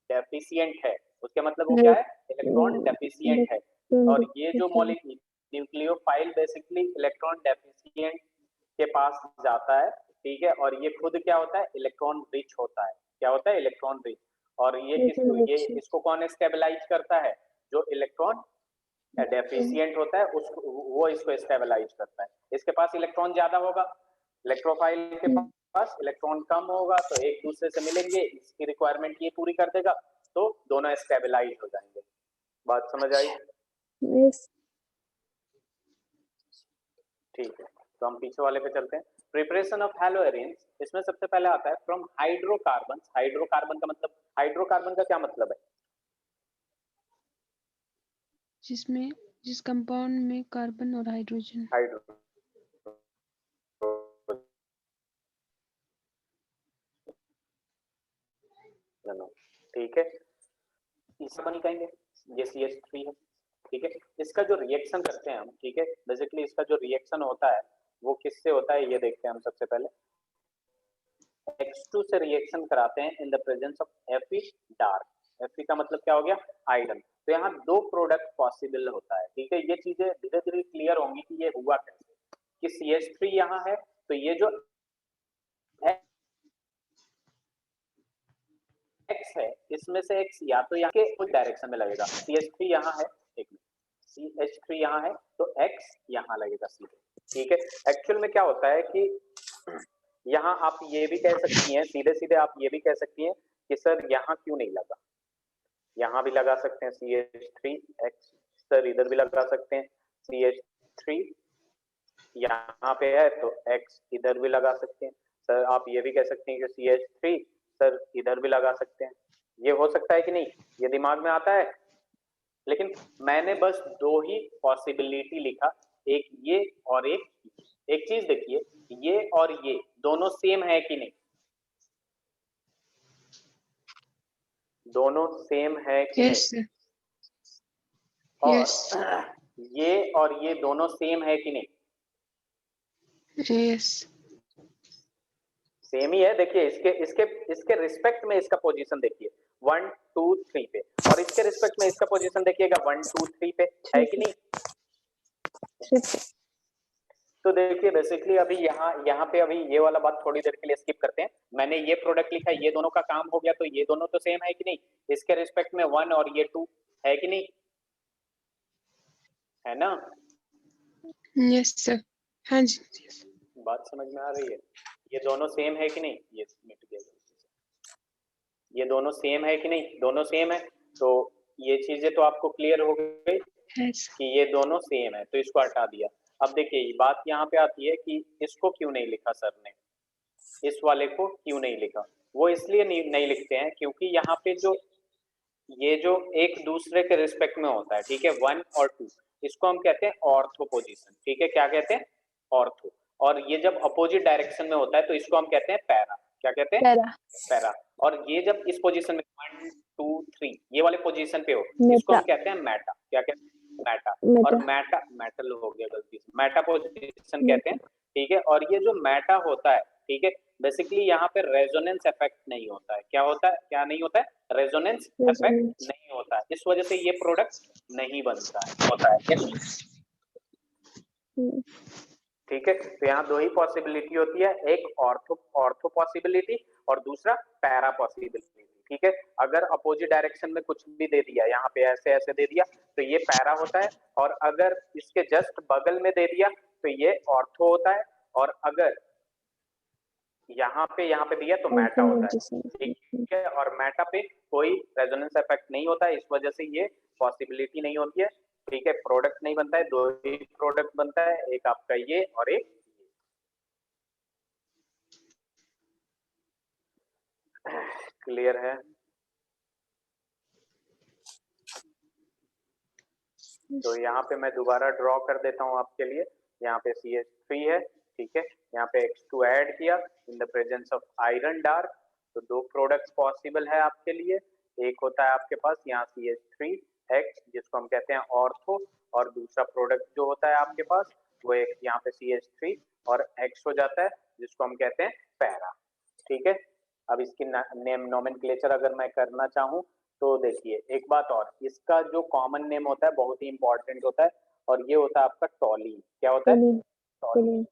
डेफिशिएंट है, उसका मतलब वो क्या है, इलेक्ट्रॉन डेफिशिएंट है। और ये जो molecule nucleophile basically electron deficient के पास जाता है, ठीक है, और ये खुद क्या होता है, इलेक्ट्रॉन रिच होता है, क्या होता है, इलेक्ट्रॉन रिच। और ये किसको, ये इसको कौन स्टेबलाइज करता है, जो इलेक्ट्रॉन डेफिशिएंट होता है उसको, वो इसको स्टेबलाइज करता है। इसके पास इलेक्ट्रॉन ज्यादा होगा, इलेक्ट्रोफाइल के पास इलेक्ट्रॉन कम होगा, तो एक दूसरे से मिलेंगे, इसकी रिक्वायरमेंट ये पूरी कर देगा, तो दोनों स्टेबलाइज हो जाएंगे। बात समझ आई? यस। ठीक है, तो हम पीछे वाले पे चलते हैं। प्रिपरेशन ऑफ हेलो एरीन्स, इसमें सबसे पहले आता है फ्रॉम हाइड्रोकार्बन। हाइड्रोकार्बन का मतलब, हाइड्रोकार्बन का क्या मतलब है, जिसमें जिस कंपाउंड में कार्बन और हाइड्रोजन, हाइड्रो, ठीक है, इसे अपन कहेंगे ये CH3 है, ठीक है। इसका जो रिएक्शन करते हैं हम, ठीक है, बेसिकली इसका जो रिएक्शन होता है वो किससे होता है, ये देखते हैं हम सबसे पहले। X2 से रिएक्शन कराते हैं in the presence of Fe dark, Fe का मतलब क्या हो गया, आयरन। तो यहाँ दो प्रोडक्ट पॉसिबल होता है, ठीक है, ये चीजें धीरे धीरे क्लियर होंगी कि ये हुआ कैसे, कि CH3 यहाँ है, तो ये जो X है इसमें से X या तो यहाँ के कुछ डायरेक्शन में लगेगा, CH3 यहाँ है, एक मिनट, CH3 यहाँ है तो X यहाँ लगेगा सीधे, ठीक है। एक्चुअल में क्या होता है कि यहाँ आप ये भी कह सकती हैं, सीधे सीधे आप ये भी कह सकती हैं कि सर यहाँ क्यों नहीं लगा, यहाँ भी लगा सकते हैं CH3X, सर इधर भी लगा सकते हैं CH3 यहाँ पे है तो X इधर भी लगा सकते हैं, सर आप ये भी कह सकते हैं कि CH3 सर इधर भी लगा सकते हैं, ये हो सकता है कि नहीं, ये दिमाग में आता है। लेकिन मैंने बस दो ही पॉसिबिलिटी लिखा एक ये और एक चीज देखिए, ये और ये दोनों सेम है कि नहीं? दोनों सेम है कि Yes, नहीं? sir. और Yes. ये और ये दोनों सेम है कि नहीं? Yes. सेम ही है। देखिए इसके इसके इसके रिस्पेक्ट में इसका पोजीशन देखिए 1 2 3 पे, और इसके रिस्पेक्ट में इसका पोजीशन देखिएगा 1 2 3 पे, है कि नहीं? तो देखिए बेसिकली अभी यहाँ पे अभी ये वाला बात थोड़ी देर के लिए स्किप करते हैं। मैंने ये प्रोडक्ट लिखा है, ये दोनों का काम हो गया, तो ये दोनों तो सेम है कि नहीं? इसके रिस्पेक्ट में 1 और ये 2 है कि नहीं? है ना? Yes, sir. हाँ जी. Yes. बात समझ में आ रही है? ये दोनों सेम है कि नहीं? ये मिट गया गलती से। ये दोनों सेम है कि नहीं? दोनों सेम है, तो ये चीजें तो आपको क्लियर हो गई Yes. कि ये दोनों सेम है, तो इसको हटा दिया। अब देखिए बात यहाँ पे आती है कि इसको क्यों नहीं लिखा सर ने, इस वाले को क्यों नहीं लिखा? वो इसलिए नहीं लिखते हैं क्योंकि यहाँ पे ये जो एक दूसरे के रिस्पेक्ट में होता है, ठीक है, 1 और 2, इसको हम कहते हैं ऑर्थो पोजीशन, ठीक है, क्या कहते हैं? ऑर्थो। और ये जब अपोजिट डायरेक्शन में होता है तो इसको हम कहते हैं पैरा। क्या कहते हैं? पैरा। और ये जब इस पोजीशन में 1 2 3 ये वाले पोजीशन पे हो, इसको हम कहते हैं मैटा। क्या कहते हैं? मैटा। और मैटल हो गया गलती से, मैटा पोजीशन कहते हैं, ठीक है। और ये जो मैटा होता है, ठीक है, बेसिकली यहाँ पे रेजोनेंस इफेक्ट नहीं होता है। क्या होता है, क्या नहीं होता है? रेजोनेंस इफेक्ट नहीं होता है, इस वजह से ये प्रोडक्ट नहीं बनता है, होता है। ठीक है, तो यहाँ दो ही पॉसिबिलिटी होती है, एक ऑर्थो पॉसिबिलिटी और दूसरा पैरा पॉसिबिलिटी, ठीक है। अगर अपोजिट डायरेक्शन में कुछ भी दे दिया, यहाँ पे ऐसे ऐसे दे दिया तो ये पैरा होता है, और अगर इसके जस्ट बगल में दे दिया तो ये ऑर्थो होता है, और अगर यहाँ पे दिया तो मैटा होता है, ठीक है। और मैटा पे कोई रेजोनेंस इफेक्ट नहीं होता है, इस वजह से ये पॉसिबिलिटी नहीं होती है, ठीक है। प्रोडक्ट नहीं बनता है, दो ही प्रोडक्ट बनता है, एक आपका ये और एक ये। क्लियर है? तो यहाँ पे मैं दोबारा ड्रॉ कर देता हूँ आपके लिए। यहाँ पे CH3 है, ठीक है, यहाँ पे X2 ऐड किया in the presence of iron dark, तो दो प्रोडक्ट्स पॉसिबल है आपके लिए। एक होता है आपके पास यहाँ CH3X जिसको हम कहते हैं ऑर्थो, और दूसरा प्रोडक्ट जो होता है आपके पास वो एक यहाँ पे CH3 और X हो जाता है जिसको हम कहते हैं पैरा, ठीक है। अब इसकी नेम नोमेनक्लेचर अगर मैं करना चाहूँ तो देखिए एक बात और, इसका जो कॉमन नेम होता है बहुत ही इंपॉर्टेंट होता है, और ये होता है आपका टॉलीन। क्या होता है? टॉलीन।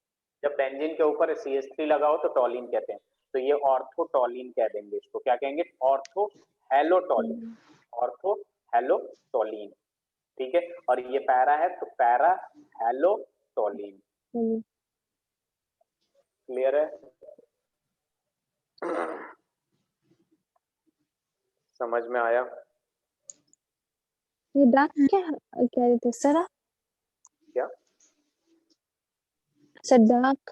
जब बेंजीन के ऊपर CH3 लगा हो तो टॉलीन कहते हैं, तो ये ऑर्थोटॉलीन कह देंगे इसको। क्या कहेंगे? ऑर्थो हेलोटॉलीन, ऑर्थो हेलोटॉलीन, ठीक है। और ये पैरा है तो पैरा हेलोटॉलीन। क्लियर है? समझ में आया? ये डार्क क्या कह रहे थे सर? क्या सर डार्क?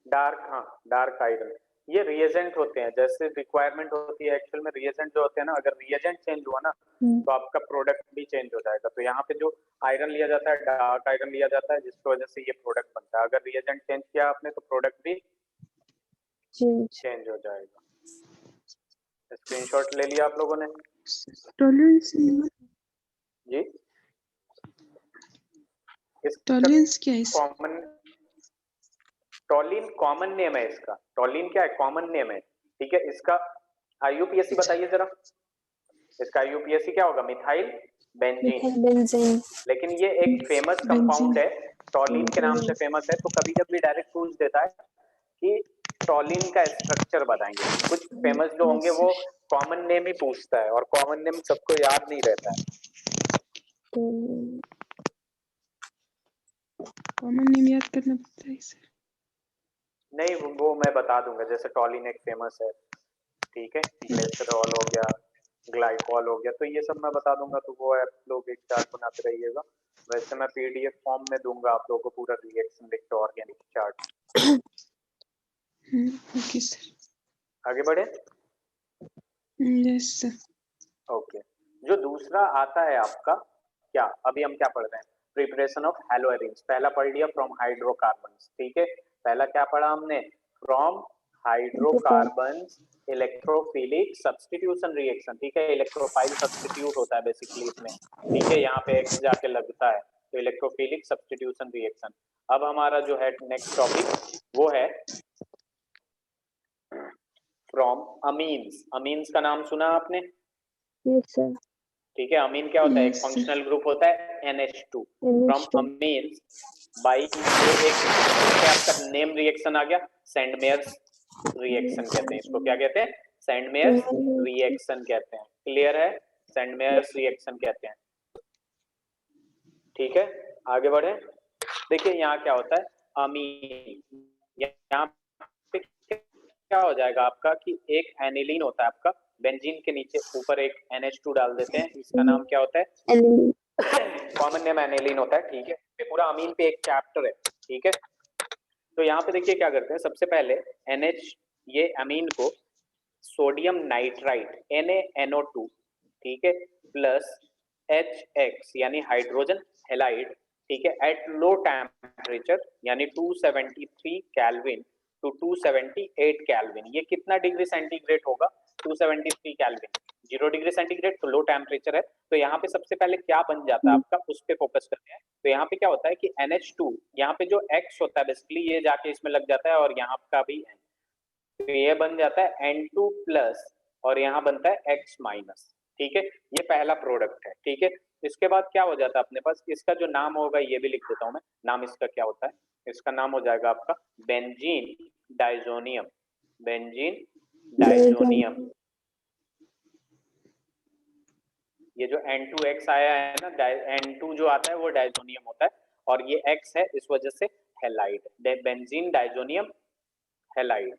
डार्क, हाँ, डार्क आयरन ये रिएजेंट होते हैं, जैसे रिक्वायरमेंट होती है एक्चुअल में। रिएजेंट जो होते हैं ना, अगर रिएजेंट चेंज हुआ ना तो आपका प्रोडक्ट भी चेंज हो जाएगा। तो यहाँ पे जो आयरन लिया जाता है डार्क आयरन लिया जाता है, जिसकी वजह से ये प्रोडक्ट बनता है। अगर रिएजेंट चेंज किया आपने तो प्रोडक्ट भी चेंज हो जाएगा। स्क्रीनशॉट ले लिया आप लोगों ने? टॉलरेंस जी, टॉलरेंस क्या है? कॉमन टॉलीन कॉमन नेम है इसका। टॉलीन क्या है? कॉमन नेम है, ठीक है। इसका IUPAC बताइए जरा, इसका IUPAC क्या होगा? Methyl benzene. लेकिन ये एक फेमस कंपाउंड है, टॉलीन के नाम से फेमस है, तो कभी कभी डायरेक्ट पूछ देता है कि टॉलीन का स्ट्रक्चर बताएंगे। कुछ फेमस जो होंगे वो कॉमन नेम ही पूछता है, और कॉमन नेम सबको याद नहीं रहता है। कॉमन नेम याद करना पड़ता है सर? नहीं, वो मैं बता दूंगा। जैसे टॉलीन एक फेमस है, ठीक है, ग्लिसरॉल हो गया, ग्लाइकॉल हो गया, तो ये सब मैं बता दूंगा, तो वो आप लोग एक चार्ट बनाते रहिएगा। वैसे मैं PDF फॉर्म में दूंगा आप लोगों को पूरा reaction list organic chart. Okay sir. आगे बढ़े? Yes sir. ओके। जो दूसरा आता है आपका, क्या अभी हम क्या पढ़ रहे हैं? Preparation of haloarenes. पहला पढ़ लिया फ्रॉम हाइड्रोकार्बन्स, ठीक है। पहला क्या पढ़ा हमने, from hydrocarbons electrophilic substitution reaction, ठीक है। इलेक्ट्रोफाइल सब्स्टिट्यूट होता है बेसिकली इसमें, ठीक है। यहाँ पे एक्स जाके लगता है, तो इलेक्ट्रोफिलिक सब्स्टिट्यूशन रिएक्शन। अब हमारा जो है नेक्स्ट टॉपिक वो है फ्रॉम अमीन्स। अमीन्स का नाम सुना आपने? Yes sir. ठीक है। अमीन क्या होता है? एक Yes, sir. फंक्शनल ग्रुप होता है NH2 फ्रॉम अमीन्स बाई ये एक आपका नेम रिएक्शन आ गया, सेंडमेयर्स रिएक्शन कहते हैं इसको। क्या कहते हैं? सेंडमेयर्स रिएक्शन कहते हैं। क्लियर है? सेंडमेयर्स रिएक्शन कहते हैं, ठीक है। आगे बढ़े। देखिए यहाँ क्या होता है, अमीन, यहाँ पे क्या हो जाएगा आपका कि एक एनिलीन होता है आपका, बेंजीन के नीचे ऊपर एक NH2 डाल देते हैं, इसका नाम क्या होता है? कॉमन नेम एनिलीन होता है, ठीक है। ये पूरा अमीन पे एक चैप्टर है, ठीक है। तो यहाँ पे देखिए क्या करते हैं, सबसे पहले NH ये अमीन को सोडियम नाइट्राइट NaNO2, ठीक है, प्लस HX यानी हाइड्रोजन हैलाइड, ठीक है, एट लो टेम्परेचर यानी 273 केल्विन टू 278 केल्विन। ये कितना डिग्री सेंटीग्रेड होगा? 273 केल्विन। 0 डिग्री सेंटीग्रेड तो लो टेम्परेचर है। तो यहाँ पे सबसे पहले क्या बन जाता है आपका, उस पे फोकस करते हैं। तो यहाँ पे क्या होता है कि NH2 यहाँ पे जो X होता है बेसिकली ये जाके इसमें लग जाता है, और यहाँ का भी N, तो ये बन जाता है N2 प्लस, और यहाँ बनता है X माइनस, ठीक है। ये पहला प्रोडक्ट है, ठीक है। इसके बाद क्या हो जाता है अपने पास, इसका जो नाम होगा ये भी लिख देता हूं मैं, नाम इसका क्या होता है, इसका नाम हो जाएगा आपका बेंजीन डाइजोनियम। Benzene diazonium. ये जो N2X आया है ना, N2 जो आता है वो डाइजोनियम होता है, और ये X है इस वजह से हैलाइड, बेंजीन डाइजोनियम हैलाइड,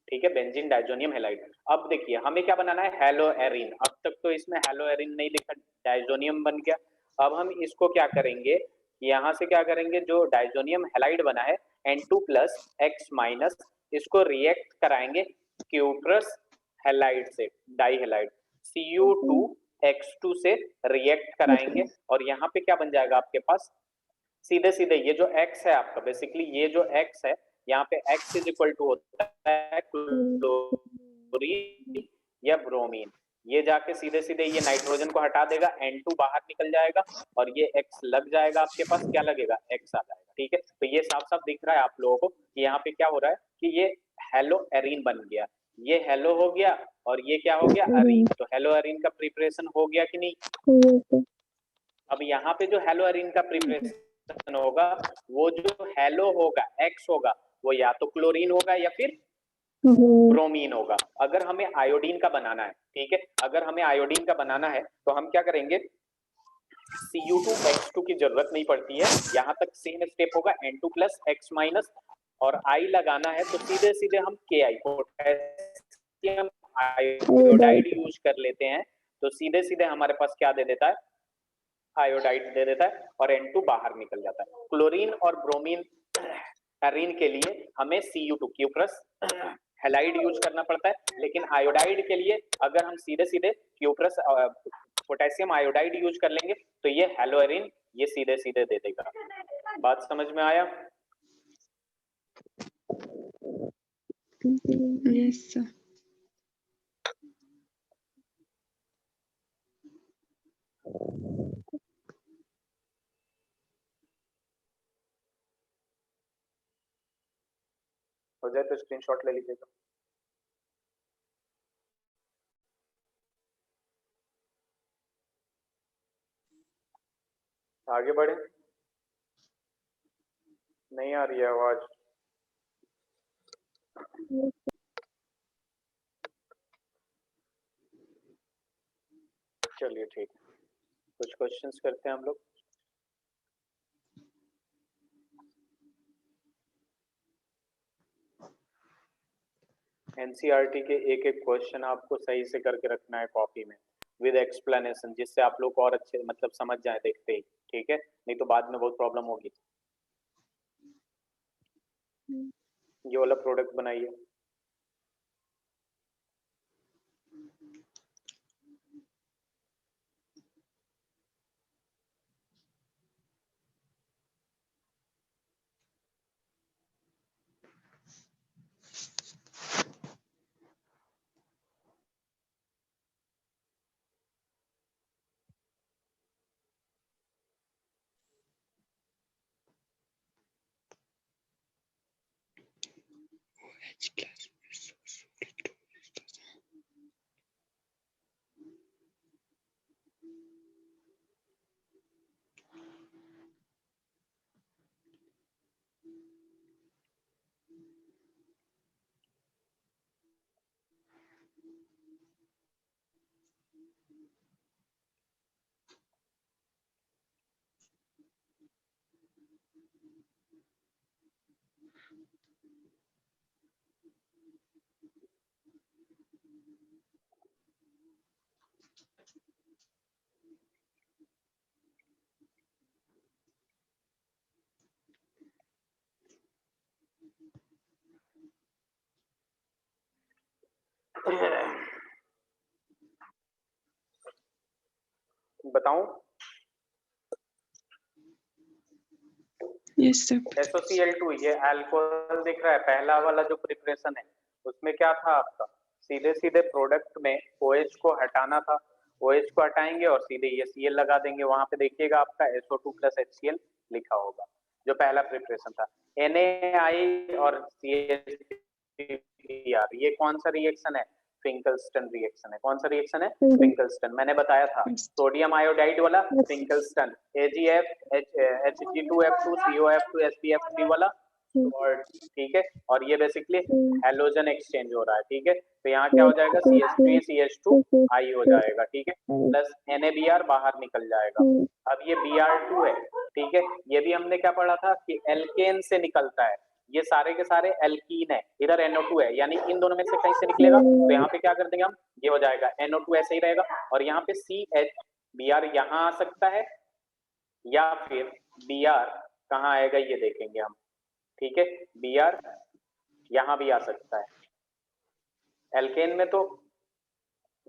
ठीक है। Benzene diazonium halide. अब देखिए हमें क्या बनाना है, हैलोएरिन। अब तक तो इसमें हैलोएरिन नहीं लिखा, डाइजोनियम बन गया। अब हम इसको क्या करेंगे, यहाँ से क्या करेंगे, जो डाइजोनियम हैलाइड बना है N2 प्लस X माइनस, इसको रिएक्ट कराएंगे क्यूप्रस हैलाइड से, डाई हैलाइड Cu2X2 से रिएक्ट कराएंगे, और यहाँ पे क्या बन जाएगा आपके पास, सीधे सीधे ये जो X है आपका, बेसिकली ये जो X है यहाँ पे X इज इक्वल टू होता है क्लोरीन या ब्रोमीन। ये जाके सीधे सीधे ये नाइट्रोजन को हटा देगा, N2 बाहर निकल जाएगा, और ये X लग जाएगा आपके पास, क्या लगेगा, X आ जाएगा, ठीक है। तो ये साफ साफ दिख रहा है आप लोगों को कि यहाँ पे क्या हो रहा है कि ये हेलोएरिन बन गया, ये हेलो हो गया, और ये क्या हो गया, एरीन। तो हेलोएरिन का प्रिपरेशन हो गया कि नहीं? अब यहाँ पे जो हेलोएरिन का प्रिपरेशन होगा, वो जो हेलो होगा, X होगा, वो या तो क्लोरीन होगा या फिर ब्रोमीन होगा। अगर हमें आयोडीन का बनाना है, ठीक है, अगर हमें आयोडीन का बनाना है तो हम क्या करेंगे, Cu2X2 की जरूरत नहीं पड़ती है, यहाँ तक सेम स्टेप होगा, N2 प्लस X माइनस, और I लगाना है तो सीधे सीधे हम Ki पोटेशियम आयोडाइड यूज कर लेते हैं, तो सीधे सीधे हमारे पास क्या दे देता है, आयोडाइड दे देता है, और N2 बाहर निकल जाता है। क्लोरीन और ब्रोमीन एरीन के लिए हमें Cu2 क्यूप्रस हैलाइड यूज करना पड़ता है, लेकिन आयोडाइड के लिए अगर हम सीधे सीधे क्यूप्रस पोटेशियम आयोडाइड यूज कर लेंगे तो ये हेलोएरिन ये सीधे सीधे दे देगा। बात समझ में आया? Yes, sir. हो जाए तो स्क्रीनशॉट ले लीजिएगा। आगे बढ़े। नहीं आ रही है आवाज? चलिए ठीक है, कुछ क्वेश्चंस करते हैं हम लोग। एनसीईआरटी के एक एक क्वेश्चन आपको सही से करके रखना है कॉपी में विद एक्सप्लेनेशन, जिससे आप लोग और अच्छे मतलब समझ जाए देखते ही, ठीक है, नहीं तो बाद में बहुत प्रॉब्लम होगी। ये वाला प्रोडक्ट बनाइए। बताऊं? Yes, sir. SOCl2 ये अल्कोहल दिख रहा है, पहला वाला जो प्रिपरेशन है उसमें क्या था आपका, सीधे सीधे प्रोडक्ट में OH को हटाना था, OH को हटाएंगे और सीधे ये Cl लगा देंगे, वहां पे देखिएगा आपका SO2 + HCl लिखा होगा, जो पहला प्रिपरेशन था। NaI और CH3Br ये कौन सा रिएक्शन है? फिंकलस्टन रिएक्शन है। कौन सा रिएक्शन है? फिंकलस्टन, मैंने बताया था, सोडियम आयोडाइड वाला फिंकलस्टन, AgF Hg2F2 COF2 SbF3 वाला, और ठीक है, और ये बेसिकली हैलोजन एक्सचेंज हो रहा है, ठीक है, तो यहाँ क्या हो जाएगा, CH3 CH2 I हो जाएगा, ठीक है, प्लस NaBr बाहर निकल जाएगा। अब ये Br2 है, ठीक है, ये भी हमने क्या पढ़ा था कि एल्केन से निकलता है, ये सारे के सारे एल्कीन है, इधर NO2 है, यानी इन दोनों में से कहीं से निकलेगा, तो यहाँ पे क्या कर देंगे हम, ये हो जाएगा NO2 ऐसे ही रहेगा, और यहाँ पे CH Br यहाँ आ सकता है, या फिर Br कहाँ आएगा ये देखेंगे हम, ठीक है, Br यहाँ भी आ सकता है, एल्केन में तो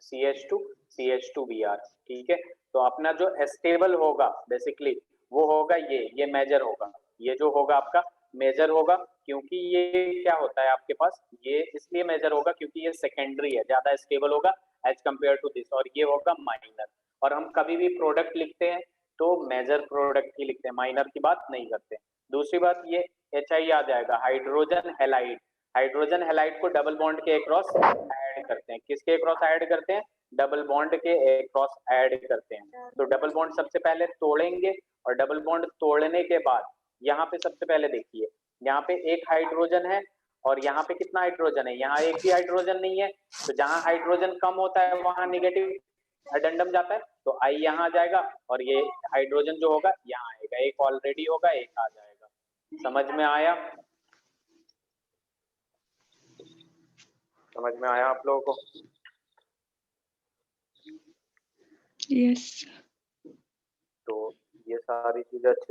CH2Br, ठीक है, तो अपना जो स्टेबल होगा बेसिकली वो होगा ये मेजर होगा, ये जो होगा आपका मेजर होगा, क्योंकि ये क्या होता है आपके पास, ये इसलिए मेजर होगा क्योंकि ये सेकेंडरी है, ज्यादा स्टेबल होगा एज कंपेयर टू दिस, और ये होगा माइनर, और हम कभी भी प्रोडक्ट लिखते हैं तो मेजर प्रोडक्ट ही लिखते हैं, माइनर की बात नहीं करते। दूसरी बात ये HI आ जाएगा, हाइड्रोजन हैलाइड, हाइड्रोजन हैलाइड को डबल बॉन्ड के अक्रॉस ऐड करते हैं, किसके अक्रॉस ऐड करते हैं, डबल बॉन्ड के अक्रॉस ऐड करते हैं, तो डबल बॉन्ड सबसे पहले तोड़ेंगे, और डबल बॉन्ड तोड़ने के बाद यहाँ पे सबसे पहले देखिए, यहाँ पे एक हाइड्रोजन है, और यहाँ पे कितना हाइड्रोजन है, यहाँ एक भी हाइड्रोजन नहीं है, तो जहां हाइड्रोजन कम होता है वहां नेगेटिव अडेंडम जाता है, तो I यहाँ आ जाएगा, और ये हाइड्रोजन जो होगा यहाँ आएगा, एक ऑलरेडी होगा, एक आ जाएगा। समझ में आया? समझ में आया आप लोगों को? Yes. तो ये सारी चीजें